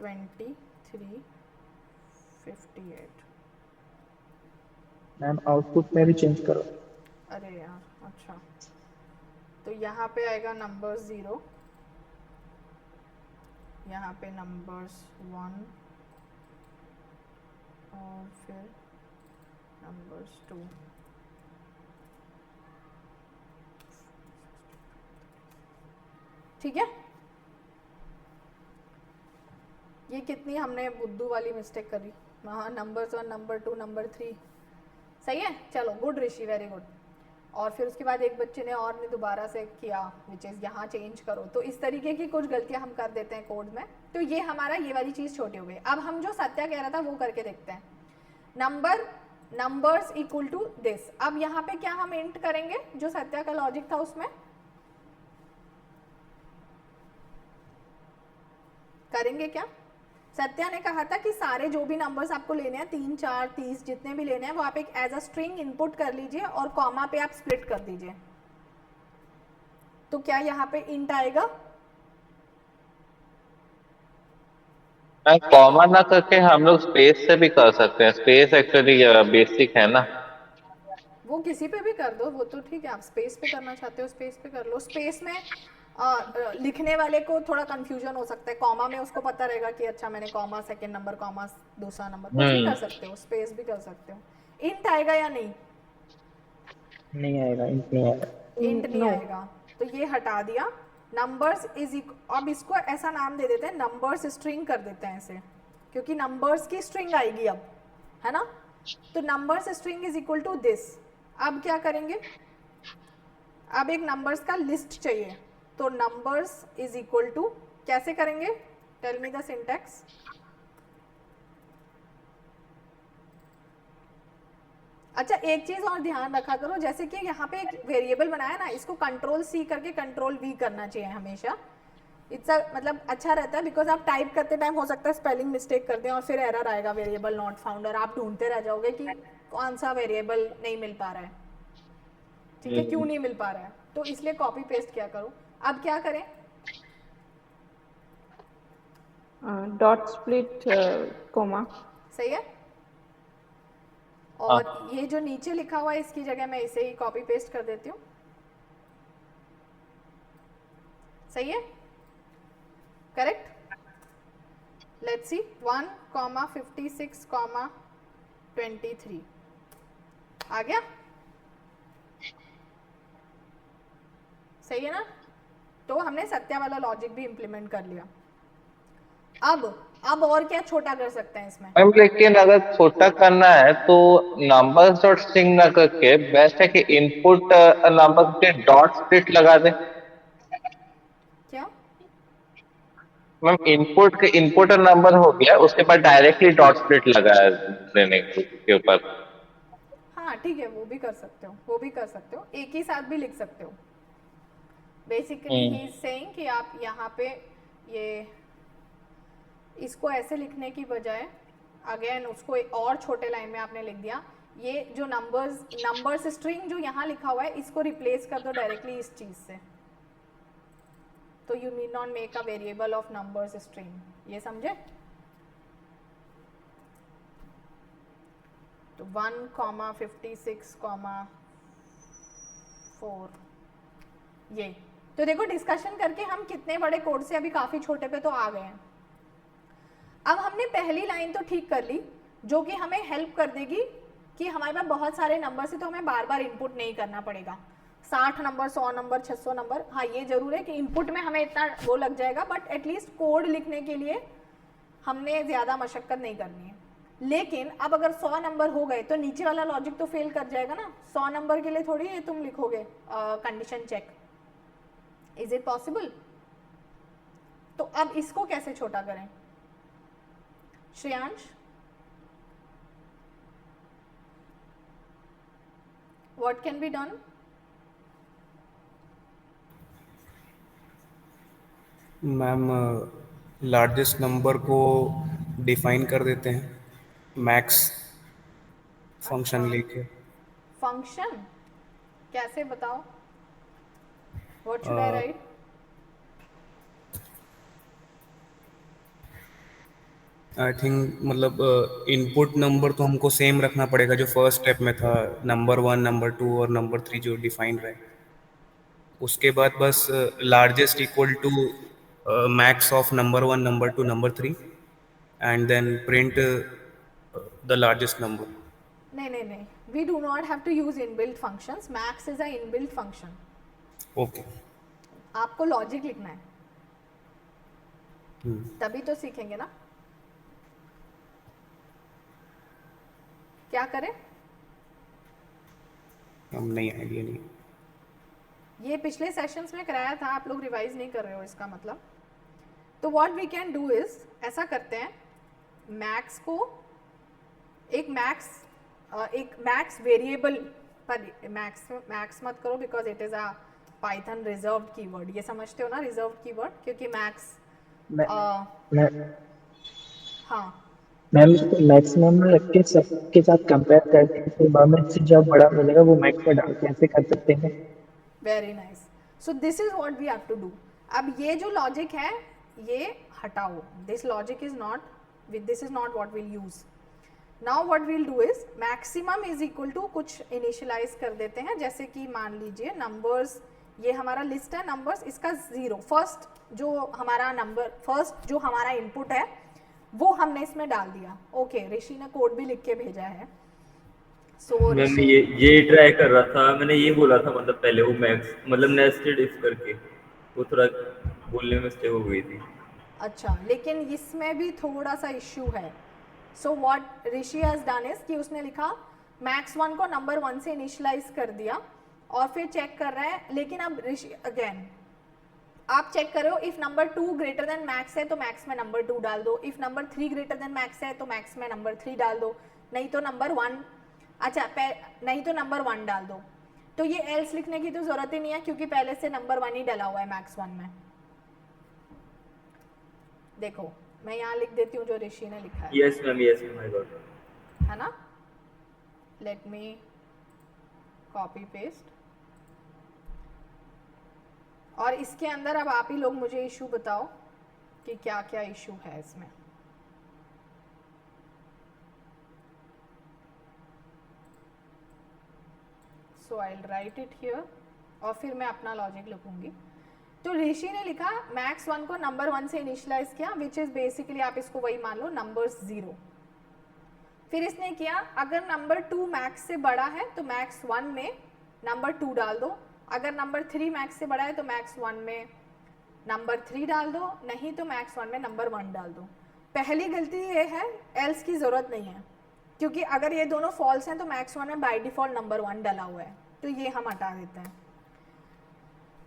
23 58। मैम आउटपुट में भी चेंज करो। अरे यार, अच्छा, तो यहाँ पे आएगा नंबर्स 0, यहाँ पे नंबर्स 1 और फिर नंबर्स 2। ठीक है, ये कितनी हमने बुद्धू वाली मिस्टेक करी। हाँ, नंबर्स 1 नंबर 2 नंबर 3, सही है। चलो, गुड ऋषि, वेरी गुड। और फिर उसके बाद एक बच्चे ने और ने दोबारा से किया, विच इज़ यहाँ चेंज करो। तो इस तरीके की कुछ गलतियाँ हम कर देते हैं कोड में। तो ये हमारा ये वाली चीज़ छोटी हो गई। अब हम जो सत्या कह रहा था वो करके देखते हैं। Numbers equal to this. अब यहाँ पे क्या हम इंट करेंगे, जो सत्या का लॉजिक था उसमें करेंगे क्या? सत्या ने कहा था कि सारे जो भी नंबर्स आपको लेने हैं, 3 4 30 जितने भी लेने हैं, वो आप एक एज अ स्ट्रिंग इनपुट कर लीजिए और कॉमा पे आप स्प्लिट कर दीजिए। तो क्या यहाँ पे इंट आएगा? कॉमा ना करके हम लोग स्पेस से भी कर सकते हैं। स्पेस एक्चुअली बेसिक है ना। वो किसी पे भी कर दो, वो तो ठीक है। आप स्पेस पे करना चाहते हो स्पेस पे कर लो। स्पेस में लिखने वाले को थोड़ा कंफ्यूजन हो सकता है। कॉमा में उसको पता रहेगा कि अच्छा मैंने कॉमा सेकंड नंबर, कॉमा दूसरा नंबर, कुछ भी कर सकते हो। स्पेस भी कर सकते हो। इंट आएगा या नहीं? नहीं आएगा, इंट नहीं आएगा। इंट नहीं No. आएगा, तो ये हटा दिया। नंबर्स इज, अब इसको ऐसा नाम दे देते हैं, नंबर्स स्ट्रिंग कर देते हैं इसे, क्योंकि नंबर्स की स्ट्रिंग आएगी अब, है ना। तो numbers string is equal to this. अब क्या करेंगे, अब एक नंबर्स का लिस्ट चाहिए, तो नंबर्स इज इक्वल टू, कैसे करेंगे, टेल मी द सिंटैक्स। अच्छा, एक चीज और ध्यान रखा करो, जैसे कि यहाँ पे एक वेरिएबल बनाया ना, इसको कंट्रोल सी करके कंट्रोल वी करना चाहिए हमेशा। इट्स मतलब अच्छा रहता है, बिकॉज आप टाइप करते टाइम हो सकता है स्पेलिंग मिस्टेक कर दें और फिर एरर आएगा, वेरिएबल नॉट फाउंड, और आप ढूंढते रह जाओगे कि कौन सा वेरिएबल नहीं मिल पा रहा है, ठीक है, क्यों नहीं मिल पा रहा है, तो इसलिए कॉपी पेस्ट किया करो। अब क्या करें, Dot split comma. सही है, और ये जो नीचे लिखा हुआ है इसकी जगह मैं इसे ही कॉपी पेस्ट कर देती हूँ, सही है, करेक्ट। लेट्स सी 1,56,23 आ गया, सही है ना। तो हमने सत्या वाला लॉजिक भी इम्प्लीमेंट कर लिया। अब और क्या छोटा कर सकते हैं इसमें, मैम लेकिन अगर छोटा करना है तो नंबर्स डॉट स्ट्रिंग ना करके बेस्ट है कि इनपुट नंबर के डॉट स्प्लिट लगा दें। क्या, मैम इनपुट नंबर हो गया, उसके बाद डायरेक्टली डॉट स्प्लिट लगा देने के ऊपर। हाँ ठीक है, वो भी कर सकते हो, वो भी कर सकते हो, एक ही साथ भी लिख सकते हो। बेसिकली ही इज सेइंग कि आप यहाँ पे ये इसको ऐसे लिखने की बजाय अगेन उसको एक और छोटे लाइन में आपने लिख दिया, ये जो नंबर्स स्ट्रिंग जो यहाँ लिखा हुआ है इसको रिप्लेस कर दो डायरेक्टली इस चीज से, तो you need not make a variable of numbers string, ये समझे। तो 1,56,4 ये, तो देखो डिस्कशन करके हम कितने बड़े कोड से अभी काफी छोटे पे तो आ गए हैं। अब हमने पहली लाइन तो ठीक कर ली, जो कि हमें हेल्प कर देगी कि हमारे पास बहुत सारे नंबर से तो हमें बार बार इनपुट नहीं करना पड़ेगा, 60 नंबर, 100 नंबर, 600 नंबर। हाँ ये जरूर है कि इनपुट में हमें इतना वो लग जाएगा, बट एटलीस्ट कोड लिखने के लिए हमने ज्यादा मशक्कत नहीं करनी है। लेकिन अब अगर 100 नंबर हो गए तो नीचे वाला लॉजिक तो फेल कर जाएगा ना, 100 नंबर के लिए थोड़ी ये तुम लिखोगे condition check, is it possible. तो अब इसको कैसे छोटा करें Shreyansh, what can be done? Ma'am largest number को डिफाइन कर देते हैं मैक्स फंक्शन लेके। फंक्शन कैसे बताओ, what should I write? I think मतलब इनपुट नंबर तो हमको सेम रखना पड़ेगा जो फर्स्ट स्टेप में था, नंबर 1, नंबर 2 और नंबर 3 जो डिफाइन रहे। उसके बाद बस largest equal to max of number 1, number 2, number 3 and then print the largest number. नहीं, we do not have to use inbuilt functions, max is a inbuilt function। Okay, आपको logic लिखना है, तभी तो सीखेंगे ना। क्या करें, हम नहीं आइडिया नहीं। ये पिछले सेशंस में कराया था, आप लोग रिवाइज नहीं कर रहे हो इसका मतलब। तो what we can do is, ऐसा करते हैं, मैक्स को एक मैक्स वेरिएबल पर मैक्स मत करो because it is a Python reserved keyword, ये समझते हो ना रिजर्व्ड कीवर्ड, क्योंकि मैक्स हाँ मैम इसको मैक्सिमम में रख के सबके साथ कंपेयर करके फिर बाद में से जब बड़ा मिलेगा वो मैक्स पे डाल के ऐसे कर सकते हैं। Very nice, so this is what we have to do. अब ये जो लॉजिक है ये हटाओ, this logic is not, this is not what will use. Now what will do is maximum is equal to कुछ इनिशियलाइज कर देते हैं, जैसे कि मान लीजिए नंबर्स, ये हमारा लिस्ट है नंबर्स, इसका 0, फर्स्ट जो हमारा नंबर, फर्स्ट जो हमारा इनपुट है वो हमने इसमें डाल दिया। ओके, ऋषि ने कोड भी लिख के भेजा है। सो मैम ये ट्राई कर रहा था, मैंने ये बोला था मतलब पहले वो मैक्स मतलब नेस्टेड इफ करके, वो थोड़ा बोलने में मिस्टेक हो गई थी। अच्छा, लेकिन इसमें भी थोड़ा सा इश्यू है। So what Rishi has done is कि उसने लिखा मैक्स 1 को नंबर 1 से इनिशियलाइज कर दिया और फिर चेक कर रहा है। लेकिन अब ऋषि अगेन आप चेक करो, if number 2 greater than max है तो मैक्स में नंबर 2 डाल दो, if number 3 greater than max है तो मैक्स में नंबर 3 डाल दो, नहीं तो नंबर 1, अच्छा नहीं तो नंबर 1 डाल दो। तो ये एल्स लिखने की तो जरूरत ही नहीं है क्योंकि पहले से नंबर 1 ही डाला हुआ है मैक्स 1 में। देखो मैं यहाँ लिख देती हूँ जो ऋषि ने लिखा है। यस मैम आई गॉट, है ना, लेट मी कॉपी पेस्ट। और इसके अंदर अब आप ही लोग मुझे इशू बताओ कि क्या क्या इशू है इसमें। So I will write it here और फिर मैं अपना लॉजिक लिखूंगी। तो ऋषि ने लिखा मैक्स 1 को नंबर 1 से इनिशियलाइज किया, विच इज बेसिकली आप इसको वही मान लो नंबर्स 0। फिर इसने किया अगर नंबर 2 मैक्स से बड़ा है तो मैक्स 1 में नंबर 2 डाल दो, अगर नंबर 3 मैक्स से बड़ा है तो मैक्स 1 में नंबर 3 डाल दो, नहीं तो मैक्स 1 में नंबर 1 डाल दो। पहली गलती ये है एल्स की जरूरत नहीं है क्योंकि अगर ये दोनों फॉल्स हैं तो मैक्स 1 में बाय डिफॉल्ट नंबर 1 डाला हुआ है, तो ये हम हटा देते हैं।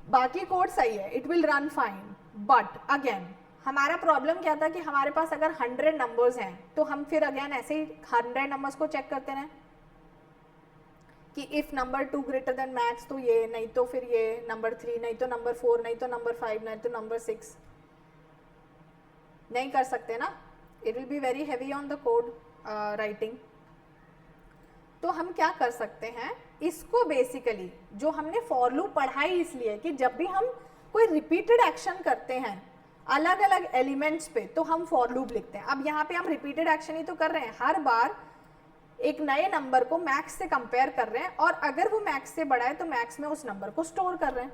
बाकी कोड सही है, it will run fine. But again हमारा प्रॉब्लम क्या था कि हमारे पास अगर 100 नंबर्स हैं तो हम फिर अगेन ऐसे ही 100 नंबर्स को चेक करते रहे कि if number 2 greater than max तो ये, नहीं तो फिर ये नंबर 3, नहीं तो नंबर 4, नहीं तो नंबर 5, नहीं तो नंबर 6। नहीं कर सकते ना, it will be very heavy on the code writing. तो हम क्या कर सकते हैं, इसको बेसिकली जो हमने फॉर लूप पढ़ाई इसलिए कि जब भी हम कोई रिपीटेड एक्शन करते हैं अलग अलग एलिमेंट्स पे तो हम फॉर लूप लिखते हैं। अब यहाँ पे हम रिपीटेड एक्शन ही तो कर रहे हैं, हर बार एक नए नंबर को मैक्स से कंपेयर कर रहे हैं और अगर वो मैक्स से बड़ा है तो मैक्स में उस नंबर को स्टोर कर रहे हैं,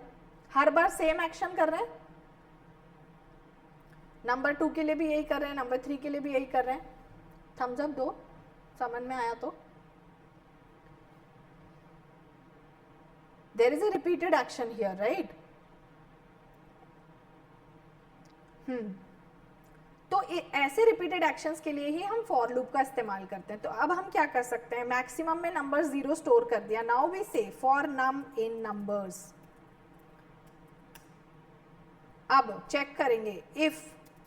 हर बार सेम एक्शन कर रहे हैं। नंबर 2 के लिए भी यही कर रहे हैं, नंबर 3 के लिए भी यही कर रहे हैं। थम्स अप दो समझ में आया तो। There is a repeated action here, right? तो ऐसे रिपीटेड एक्शंस के लिए ही हम फॉर लूप का इस्तेमाल करते हैं। तो अब हम क्या कर सकते हैं, मैक्सिमम में नंबर 0 स्टोर कर दिया। Now we say for num in numbers. अब चेक करेंगे if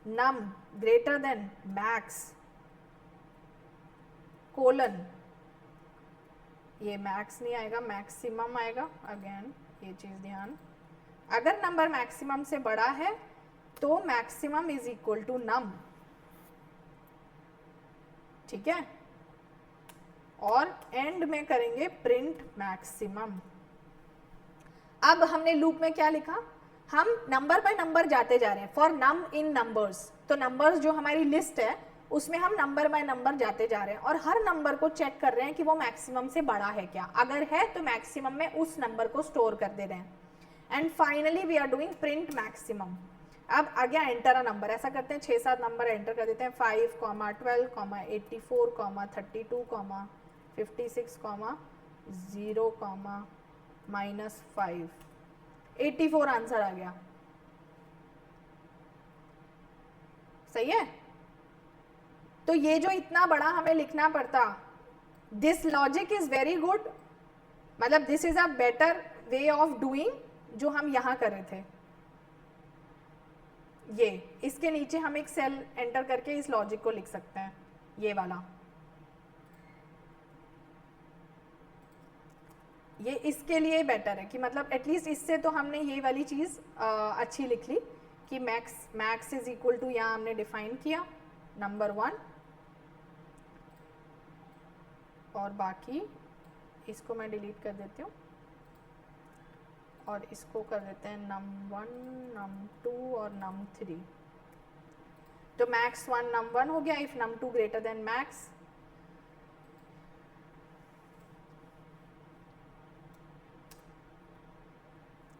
num greater than max colon, ये मैक्स नहीं आएगा मैक्सिमम आएगा। अगेन ये चीज ध्यान, अगर नंबर मैक्सिमम से बड़ा है तो मैक्सिमम इज इक्वल टू नम, ठीक है। और एंड में करेंगे प्रिंट मैक्सिमम। अब हमने लूप में क्या लिखा, हम नंबर बाय नंबर जाते जा रहे हैं फॉर नम इन नंबर्स। तो नंबर्स जो हमारी लिस्ट है उसमें हम नंबर बाय नंबर जाते जा रहे हैं और हर नंबर को चेक कर रहे हैं कि वो मैक्सिमम से बड़ा है क्या, अगर है तो मैक्सिमम में उस नंबर को स्टोर कर दे रहे हैं। And finally we are doing print maximum. अब आ गया एंटर अ नंबर, ऐसा करते हैं 6-7 नंबर एंटर कर देते हैं, 5, 12, 84, 32, 56, 0, -5, 84 आंसर आ गया। सही है। तो ये जो इतना बड़ा हमें लिखना पड़ता, this logic is very good, मतलब this is a better way of doing जो हम यहां कर रहे थे। ये इसके नीचे हम एक सेल एंटर करके इस लॉजिक को लिख सकते हैं, ये वाला। ये इसके लिए बेटर है कि मतलब एटलीस्ट इससे तो हमने ये वाली चीज अच्छी लिख ली कि मैक्स इज इक्वल टू, यहाँ हमने डिफाइन किया नंबर 1 और बाकी इसको मैं डिलीट कर देती हूँ और इसको कर देते हैं num1, num2 और num3। तो मैक्स 1 num1 हो गया if num2 greater than max.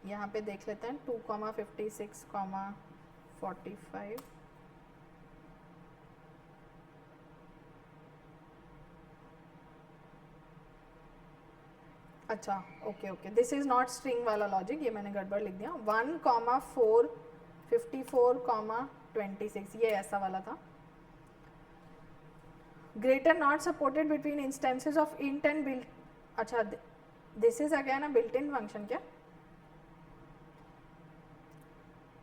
यहाँ पे देख लेते हैं 2, 56, 45। अच्छा okay okay, this is not string वाला लॉजिक, ये मैंने गड़बड़ लिख दिया। 1,4 54,26 ये ऐसा वाला था। Greater not supported between instances of int and built, अच्छा this is again a built in function क्या?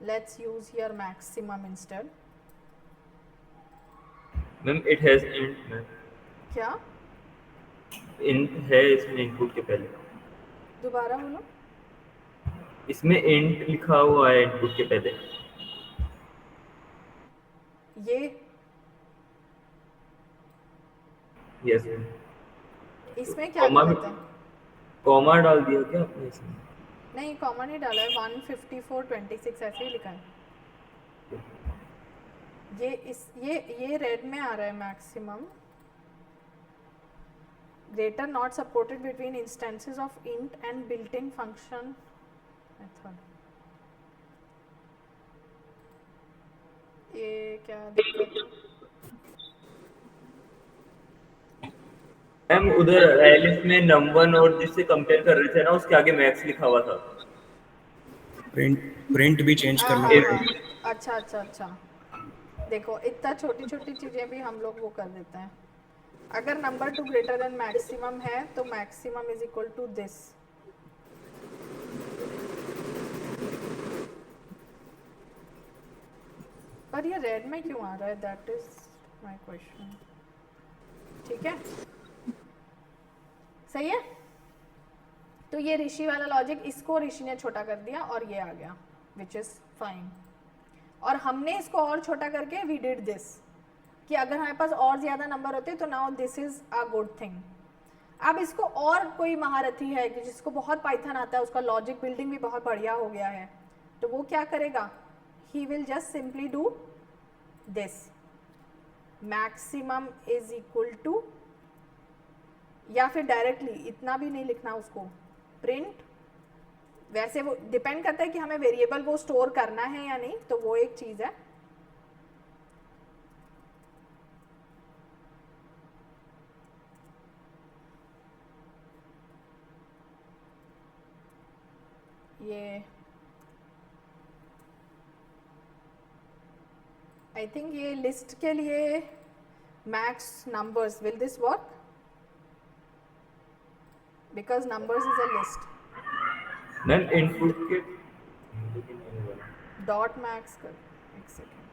Let's use here maximum instead. Ma'am it has int ma'am, क्या? इंट है इसमें इनपुट के पहले, दोबारा बोलो। इसमें इंट लिखा हुआ है इनपुट के पहले। ये यस इसमें क्या गलत है? कॉमा डाल दिया क्या आपने इसमें? नहीं कॉमन ही डाला है, 154.26 ऐसे ही लिखा है। ये रेड में आ रहा है maximum. Greater not supported between instances of int and built in function method. ये क्या दिक्कत? मैम उधर एलिस में नंबर और जिससे कंपेयर कर रहे थे ना उसके आगे मैक्स लिखा हुआ था। प्रिंट भी चेंज करना हाँ, पड़ेगा। हाँ, अच्छा देखो इतना छोटी छोटी चीजें भी हम लोग वो कर देते हैं। अगर नंबर 2 ग्रेटर देन मैक्सिमम है तो maximum is equal to this. पर ये रेड में क्यों आ रहा है, दैट इज माय क्वेश्चन। ठीक है सही है। तो ये ऋषि वाला लॉजिक, इसको ऋषि ने छोटा कर दिया और ये आ गया विच इज फाइन। और हमने इसको और छोटा करके वी डिड दिस कि अगर हमारे पास और ज्यादा नंबर होते तो now this is a good thing. अब इसको और कोई महारथी है कि जिसको बहुत पाइथन आता है, उसका लॉजिक बिल्डिंग भी बहुत बढ़िया हो गया है, तो वो क्या करेगा? He will just simply do this, maximum is equal to, या फिर डायरेक्टली इतना भी नहीं लिखना उसको, प्रिंट। वैसे वो डिपेंड करता है कि हमें वेरिएबल वो स्टोर करना है या नहीं, तो वो एक चीज है। ये आई थिंक ये लिस्ट के लिए max numbers, will this work? Because numbers is a list. Ma'am input के डॉट मैक्स कर, एक सेकेंड।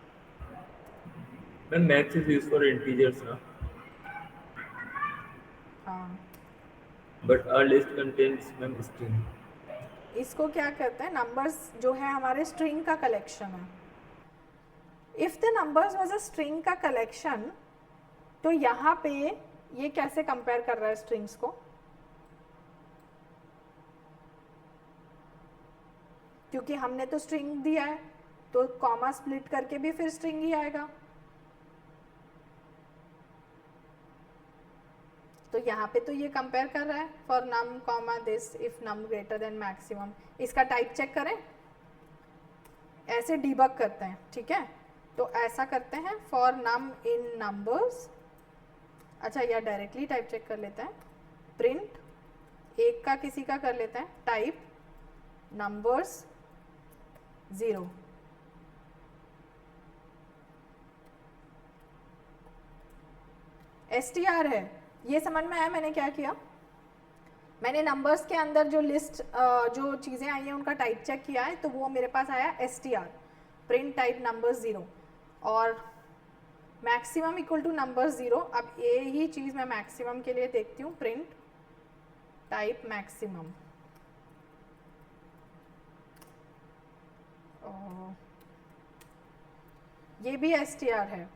Ma'am max is used for integers ना, हाँ but our list contains ma'am string. इसको क्या कहते हैं? नंबर्स जो है हमारे स्ट्रिंग का कलेक्शन है। If the numbers was a string का कलेक्शन, तो यहाँ पे ये कैसे कंपेयर कर रहा है स्ट्रिंग्स को? क्योंकि हमने तो स्ट्रिंग दिया है, तो कॉमा स्प्लिट करके भी फिर स्ट्रिंग ही आएगा। तो यहाँ पे तो ये कंपेयर कर रहा है for num comma this if num greater than maximum. इसका टाइप चेक करें, ऐसे डिबग करते हैं। ठीक है, तो ऐसा करते हैं फॉर नम इन नंबर्स। अच्छा या डायरेक्टली टाइप चेक कर लेते हैं, प्रिंट एक का किसी का कर लेते हैं, टाइप नंबर्स 0। str है, ये समझ में आया मैंने क्या किया? मैंने नंबर्स के अंदर जो लिस्ट जो चीज़ें आई हैं उनका टाइप चेक किया है, तो वो मेरे पास आया str, प्रिंट टाइप नंबर 0 और मैक्सिमम इक्वल टू नंबर 0। अब यही चीज़ मैं मैक्सिमम के लिए देखती हूँ, प्रिंट टाइप मैक्सिमम। ये भी str है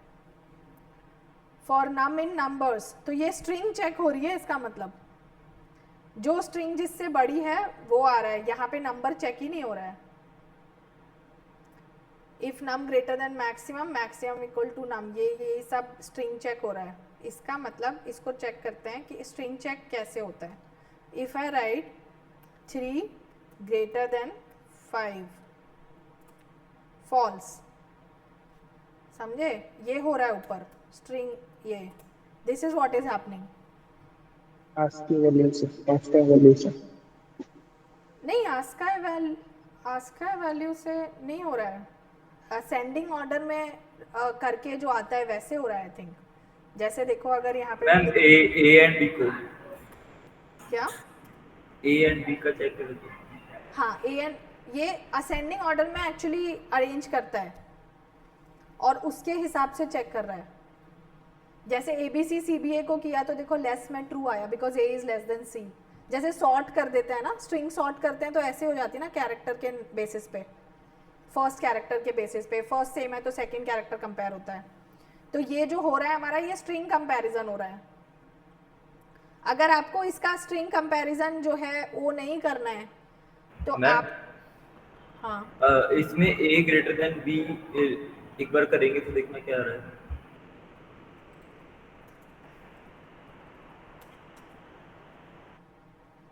फॉर नम इन नंबर्स। तो ये स्ट्रिंग चेक हो रही है, इसका मतलब जो स्ट्रिंग जिससे बड़ी है वो आ रहा है, यहाँ पे नंबर चेक ही नहीं हो रहा है। If num greater than maximum, maximum equal to num, ये सब स्ट्रिंग चेक हो रहा है। इसका मतलब इसको चेक करते हैं कि स्ट्रिंग चेक कैसे होता है। If I right 3 greater than 5, false, समझे? ये हो रहा है ऊपर स्ट्रिंग, ये this is what is happening. Ask की वैल्यू से, आस्क का वैल्यू से। नहीं, आस्का वैल्यू से नहीं हो रहा है, असेंडिंग ऑर्डर में करके जो आता है वैसे हो रहा है आई थिंक। जैसे देखो अगर यहाँ पे मैं मैम लिखूं, ए एंड बी को, क्या, ए एंड बी का चेक कर दो। हाँ ए एन, ये असेंडिंग ऑर्डर में एक्चुअली अरेंज करता है और उसके हिसाब से चेक कर रहा है। जैसे A B C C B ए को किया तो देखो लेस में ट्रू आया because a is less than c. जैसे सॉर्ट कर देते हैं ना, स्ट्रिंग सॉर्ट करते हैं तो ऐसे हो जाती है ना, कैरेक्टर के बेसिस पे, फर्स्ट कैरेक्टर के बेसिस पे, फर्स्ट सेम है तो सेकंड कैरेक्टर कंपेयर होता है। तो ये जो हो रहा है हमारा, ये स्ट्रिंग कंपैरिजन हो रहा है। अगर आपको इसका स्ट्रिंग कंपैरिजन जो है वो नहीं करना है तो मैम, आप, हाँ इसमें ए ग्रेटर देन बी एक बार करेंगे तो देखना क्या आ रहा है।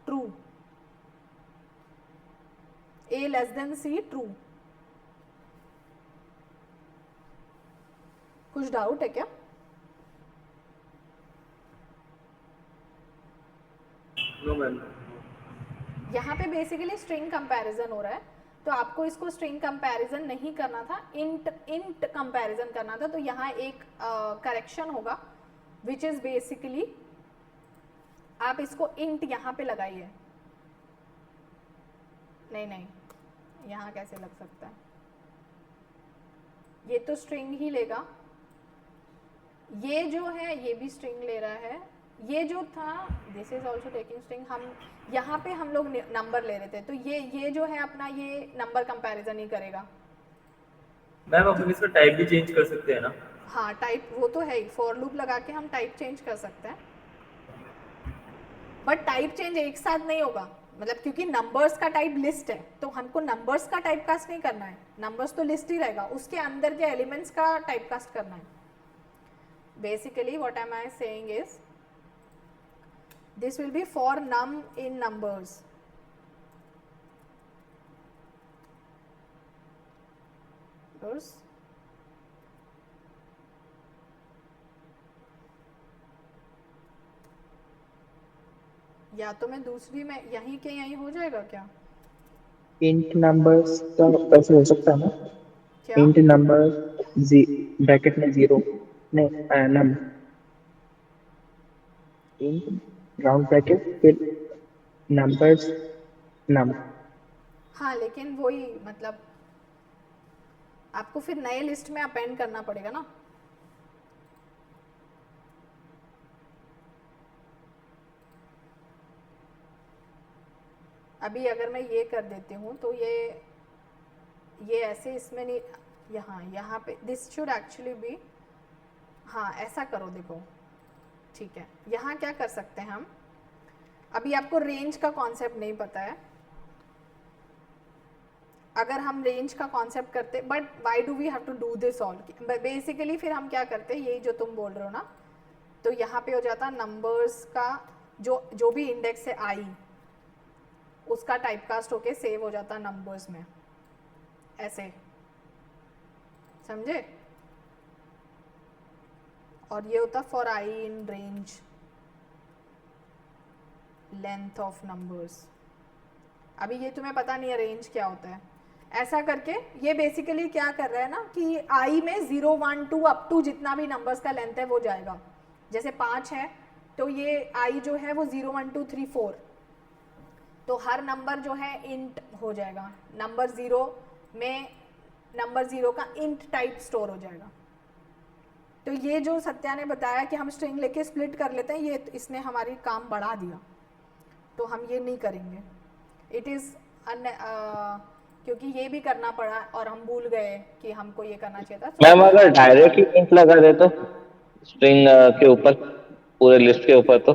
True, A less than C true. कुछ डाउट है क्या? No ma'am. यहाँ पे बेसिकली स्ट्रिंग कंपैरिजन हो रहा है, तो आपको इसको स्ट्रिंग कंपैरिजन नहीं करना था, इंट कंपैरिजन करना था। तो यहाँ एक करेक्शन होगा विच इज बेसिकली, आप इसको इंट यहाँ पे लगाइए। नहीं, यहाँ कैसे लग सकता है, ये तो स्ट्रिंग ही लेगा। ये जो है ये भी स्ट्रिंग ले रहा है, ये जो था this is also taking string. हम यहाँ पे हम लोग नंबर ले रहे थे, तो ये जो है अपना, ये नंबर कंपैरिजन ही करेगा। मैम अपन इसका टाइप भी चेंज कर सकते हैं ना? हाँ टाइप वो तो है ही, फॉर लूप लगा के हम टाइप चेंज कर सकते हैं, बट टाइप चेंज एक साथ नहीं होगा। मतलब क्योंकि नंबर्स का टाइप लिस्ट है तो हमको नंबर्स का टाइप कास्ट नहीं करना है, नंबर्स तो लिस्ट ही रहेगा, उसके अंदर के एलिमेंट्स का टाइप कास्ट करना है। Basically what am I saying is this will be for num in numbers. या तो मैं दूसरी में यहीं के यहीं हो जाएगा क्या? इंट नंबर्स का ऐसे हो सकता है ना? क्या इंट नंबर ब्रैकेट में 0 नहीं, नम इंट राउंड ब्रैकेट फिर नंबर्स नम। हाँ लेकिन वही मतलब आपको फिर नए लिस्ट में अपेंड करना पड़ेगा ना। अभी अगर मैं ये कर देती हूँ तो ये ऐसे इसमें नहीं, यहाँ पे दिस शुड एक्चुअली बी, हाँ ऐसा करो देखो, ठीक है। यहाँ क्या कर सकते हैं हम, अभी आपको रेंज का कॉन्सेप्ट नहीं पता है, अगर हम रेंज का कॉन्सेप्ट करते, but why do we have to do this all, basically फिर हम क्या करते, यही जो तुम बोल रहे हो ना, तो यहाँ पे हो जाता नंबर्स का जो भी इंडेक्स है आई, उसका टाइपकास्ट होके सेव हो जाता नंबर्स में, ऐसे समझे। और ये होता for I in range length of numbers. अभी ये तुम्हें पता नहीं है रेंज क्या होता है, ऐसा करके ये बेसिकली क्या कर रहा है ना कि आई में 0 1 2 अप टू जितना भी नंबर्स का लेंथ है वो जाएगा। जैसे 5 है तो ये आई जो है वो 0 1 2 3 4, तो हर नंबर जो है इंट हो जाएगा, नंबर 0 में नंबर 0 का इंट टाइप स्टोर हो जाएगा। तो ये जो सत्या ने बताया कि हम स्ट्रिंग लेके स्प्लिट कर लेते हैं, ये इसने हमारी काम बढ़ा दिया, तो हम ये नहीं करेंगे। इट इज़ क्योंकि ये भी करना पड़ा और हम भूल गए कि हमको ये करना चाहिए था। मैम अगर डायरेक्टली इंट लगा दे तो स्ट्रिंग के ऊपर, पूरे लिस्ट के ऊपर, तो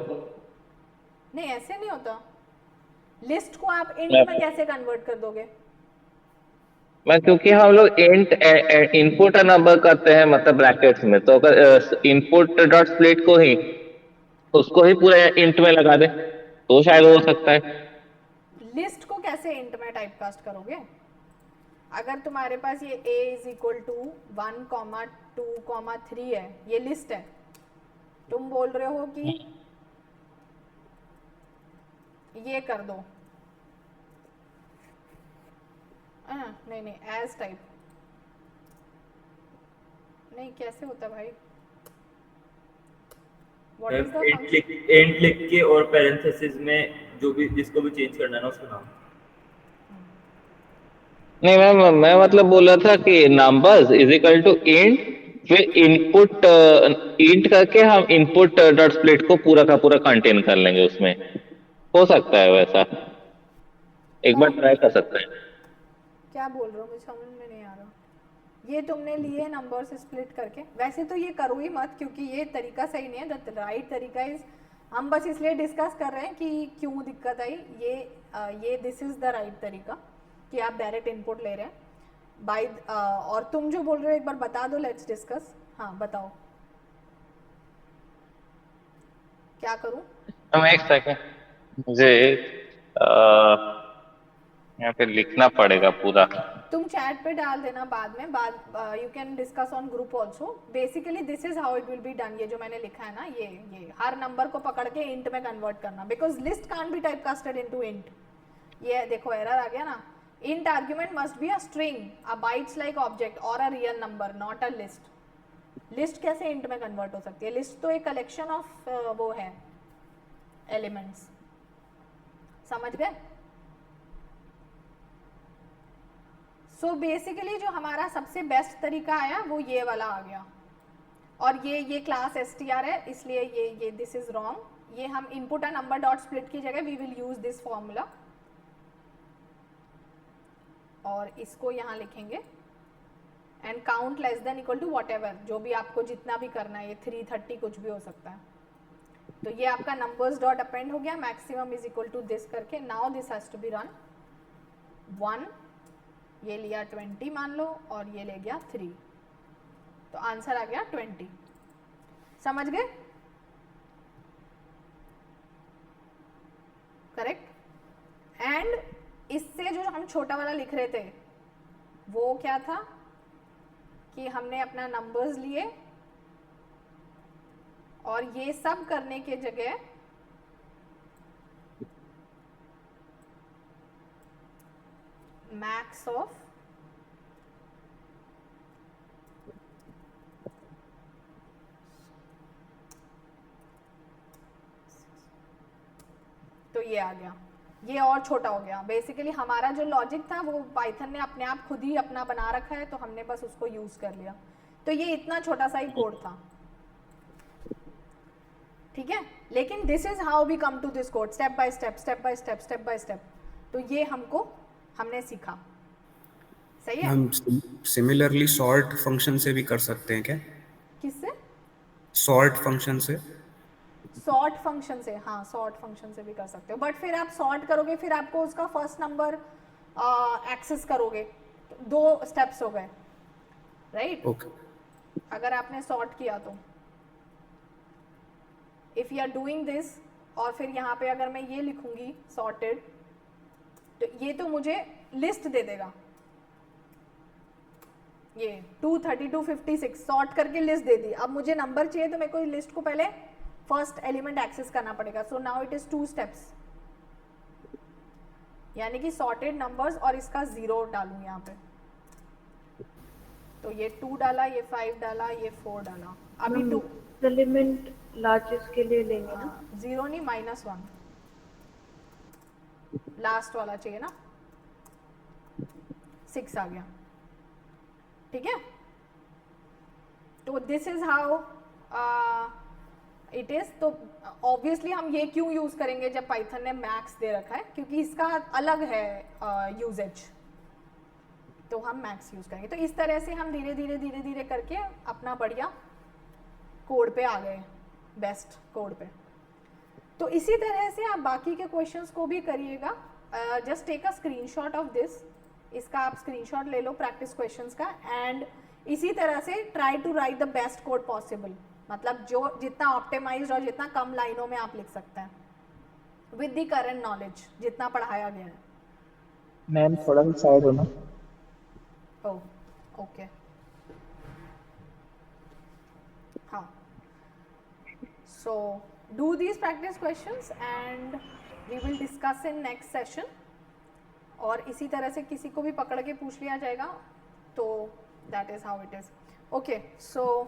नहीं ऐसे नहीं होता, लिस्ट को आप इंट में कैसे कन्वर्ट कर दोगे? मैं क्योंकि हम लोग इंट इनपुट नंबर करते हैं मतलब ब्रैकेट्स में, तो अगर इनपुट डॉट स्प्लिट को ही उसको ही पूरा इंट में लगा दे तो शायद हो सकता है। लिस्ट को कैसे इंट में टाइपकास्ट करोगे? अगर तुम्हारे पास ये a इज इक्वल टू 1, 2, 3 है, ये लिस्ट है, तुम बोल रहे हो कि ये कर दो, नहीं नहीं एज टाइप नहीं, कैसे होता है भाई? What is the function? And लिख के और पैरेंथेसिस में जो भी जिसको भी चेंज करना है ना उसका नाम। नहीं मैम, मैं मतलब बोला था कि numbers is equal to int, फिर इनपुट इंट करके हम इनपुट डॉट स्प्लिट को पूरा का पूरा कंटेन कर लेंगे उसमें। हो सकता है वैसा, एक बार ट्राई कर सकते हैं। क्या बोल रहे हो, मुझे समझ में नहीं आ रहा। ये तुमने लिए नंबर्स स्प्लिट करके, वैसे तो ये करो ही मत क्योंकि ये तरीका सही नहीं है। द राइट तरीका इज, हम बस इसलिए डिस्कस कर रहे हैं कि क्यों दिक्कत आई। ये दिस इज द राइट तरीका कि आप डायरेक्ट इनपुट ले रहे हैं बाय। और तुम जो बोल रहे हो एक बार बता दो, लेट्स डिस्कस। हाँ बताओ क्या करूं? एक सेकेंड, मुझे यहाँ पे लिखना पड़ेगा पूरा। तुम चैट पे डाल देना बाद में, you can discuss on group also. Basically this is how it will be done. ये जो मैंने लिखा है ना, ये हर नंबर को पकड़ के इंट में कन्वर्ट करना, because list can't be type casted into int. ये देखो एरर आ गया ना। Int argument must be a string, a bytes like object और a real number, not a list. List कैसे इंट में कन्वर्ट हो सकती है? लिस्ट तो एक कलेक्शन ऑफ वो है एलिमेंट्स, समझ गए? सो बेसिकली जो हमारा सबसे बेस्ट तरीका आया वो ये वाला आ गया। और ये क्लास str है, इसलिए ये दिस इज रॉन्ग। ये हम input a number dot split की जगह we will use this formula, और इसको यहाँ लिखेंगे and count less than equal to whatever, जो भी आपको जितना भी करना है, ये 330 कुछ भी हो सकता है। तो ये आपका नंबर्स डॉट अपेंड हो गया, maximum is equal to this करके। Now this has to be run 1, ये लिया 20 मान लो, और ये ले गया 3, तो आंसर आ गया 20। समझ गए? करेक्ट। एंड इससे जो हम छोटा वाला लिख रहे थे वो क्या था कि हमने अपना नंबर्स लिए और ये सब करने के जगह मैक्स ऑफ तो ये आ गया, ये और छोटा हो गया। बेसिकली हमारा जो लॉजिक था वो पाइथन ने अपने आप खुद ही अपना बना रखा है, तो हमने बस उसको यूज कर लिया। तो ये इतना छोटा सा ही कोड था, ठीक है। लेकिन this is how we come to this code, step by step, step by step, step by step. तो ये हमने सीखा, सही है। हम सिमिलरली सॉर्ट फंक्शन से भी कर सकते हैं क्या? किससे? सॉर्ट फंक्शन से। सॉर्ट फंक्शन से, हाँ सॉर्ट फंक्शन से भी कर सकते हो, बट फिर आप सॉर्ट करोगे, फिर आपको उसका फर्स्ट नंबर एक्सेस करोगे, तो 2 स्टेप्स हो गए, राइट? ओके। अगर आपने सॉर्ट किया तो if you are doing this, और फिर यहाँ पे अगर मैं ये लिखूंगी सॉर्टेड, तो ये तो मुझे लिस्ट दे देगा। ये 232 56 सॉर्ट करके लिस्ट दे दी। अब मुझे नंबर चाहिए तो मेरे को लिस्ट को पहले फर्स्ट एलिमेंट एक्सेस करना पड़ेगा। So now it is 2 steps, यानी कि सॉर्टेड नंबर्स, और इसका 0 डालूं यहाँ पे, तो ये 2 डाला, ये 5 डाला, ये 4 डाला। अभी 2 एलिमेंट लार्जेस्ट के लिए लेंगे ना, 0 नहीं -1 लास्ट वाला चाहिए ना। 6 आ गया, ठीक है। तो this is how it is. तो ऑब्वियसली हम ये क्यों यूज करेंगे जब पाइथन ने मैक्स दे रखा है, क्योंकि इसका अलग है यूजेज, तो हम मैक्स यूज करेंगे। तो इस तरह से हम धीरे धीरे करके अपना बढ़िया कोड पे आ गए, बेस्ट कोड पे। तो इसी तरह से आप बाकी के क्वेश्चंस को भी करिएगा। Just take a screenshot of this, इसका आप स्क्रीनशॉट ले लो प्रैक्टिस क्वेश्चंस का, एंड इसी तरह से try to write the best code possible, मतलब जो जितना ऑप्टिमाइज्ड और जितना कम लाइनों में आप लिख सकते हैं विद द करंट नॉलेज जितना पढ़ाया गया है। मैम थोड़ा सा साइड होना। ओह ओके, हाँ। सो do these practice questions and we will discuss in next session. और इसी तरह से किसी को भी पकड़ के पूछ लिया जाएगा, तो that is how it is. Okay, so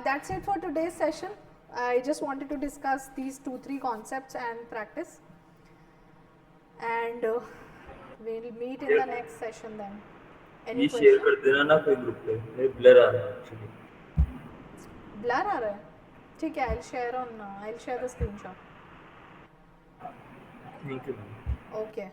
that's it for today's session. I just wanted to discuss these 2-3 concepts and practice, and we'll meet in the next session then. Any ये शेयर question? कर देना ना कोई group पे, मेरे blur आ रहा है actually. Blur आ रहा है? ठीक है, I'll share the screenshot. Thank you. Okay.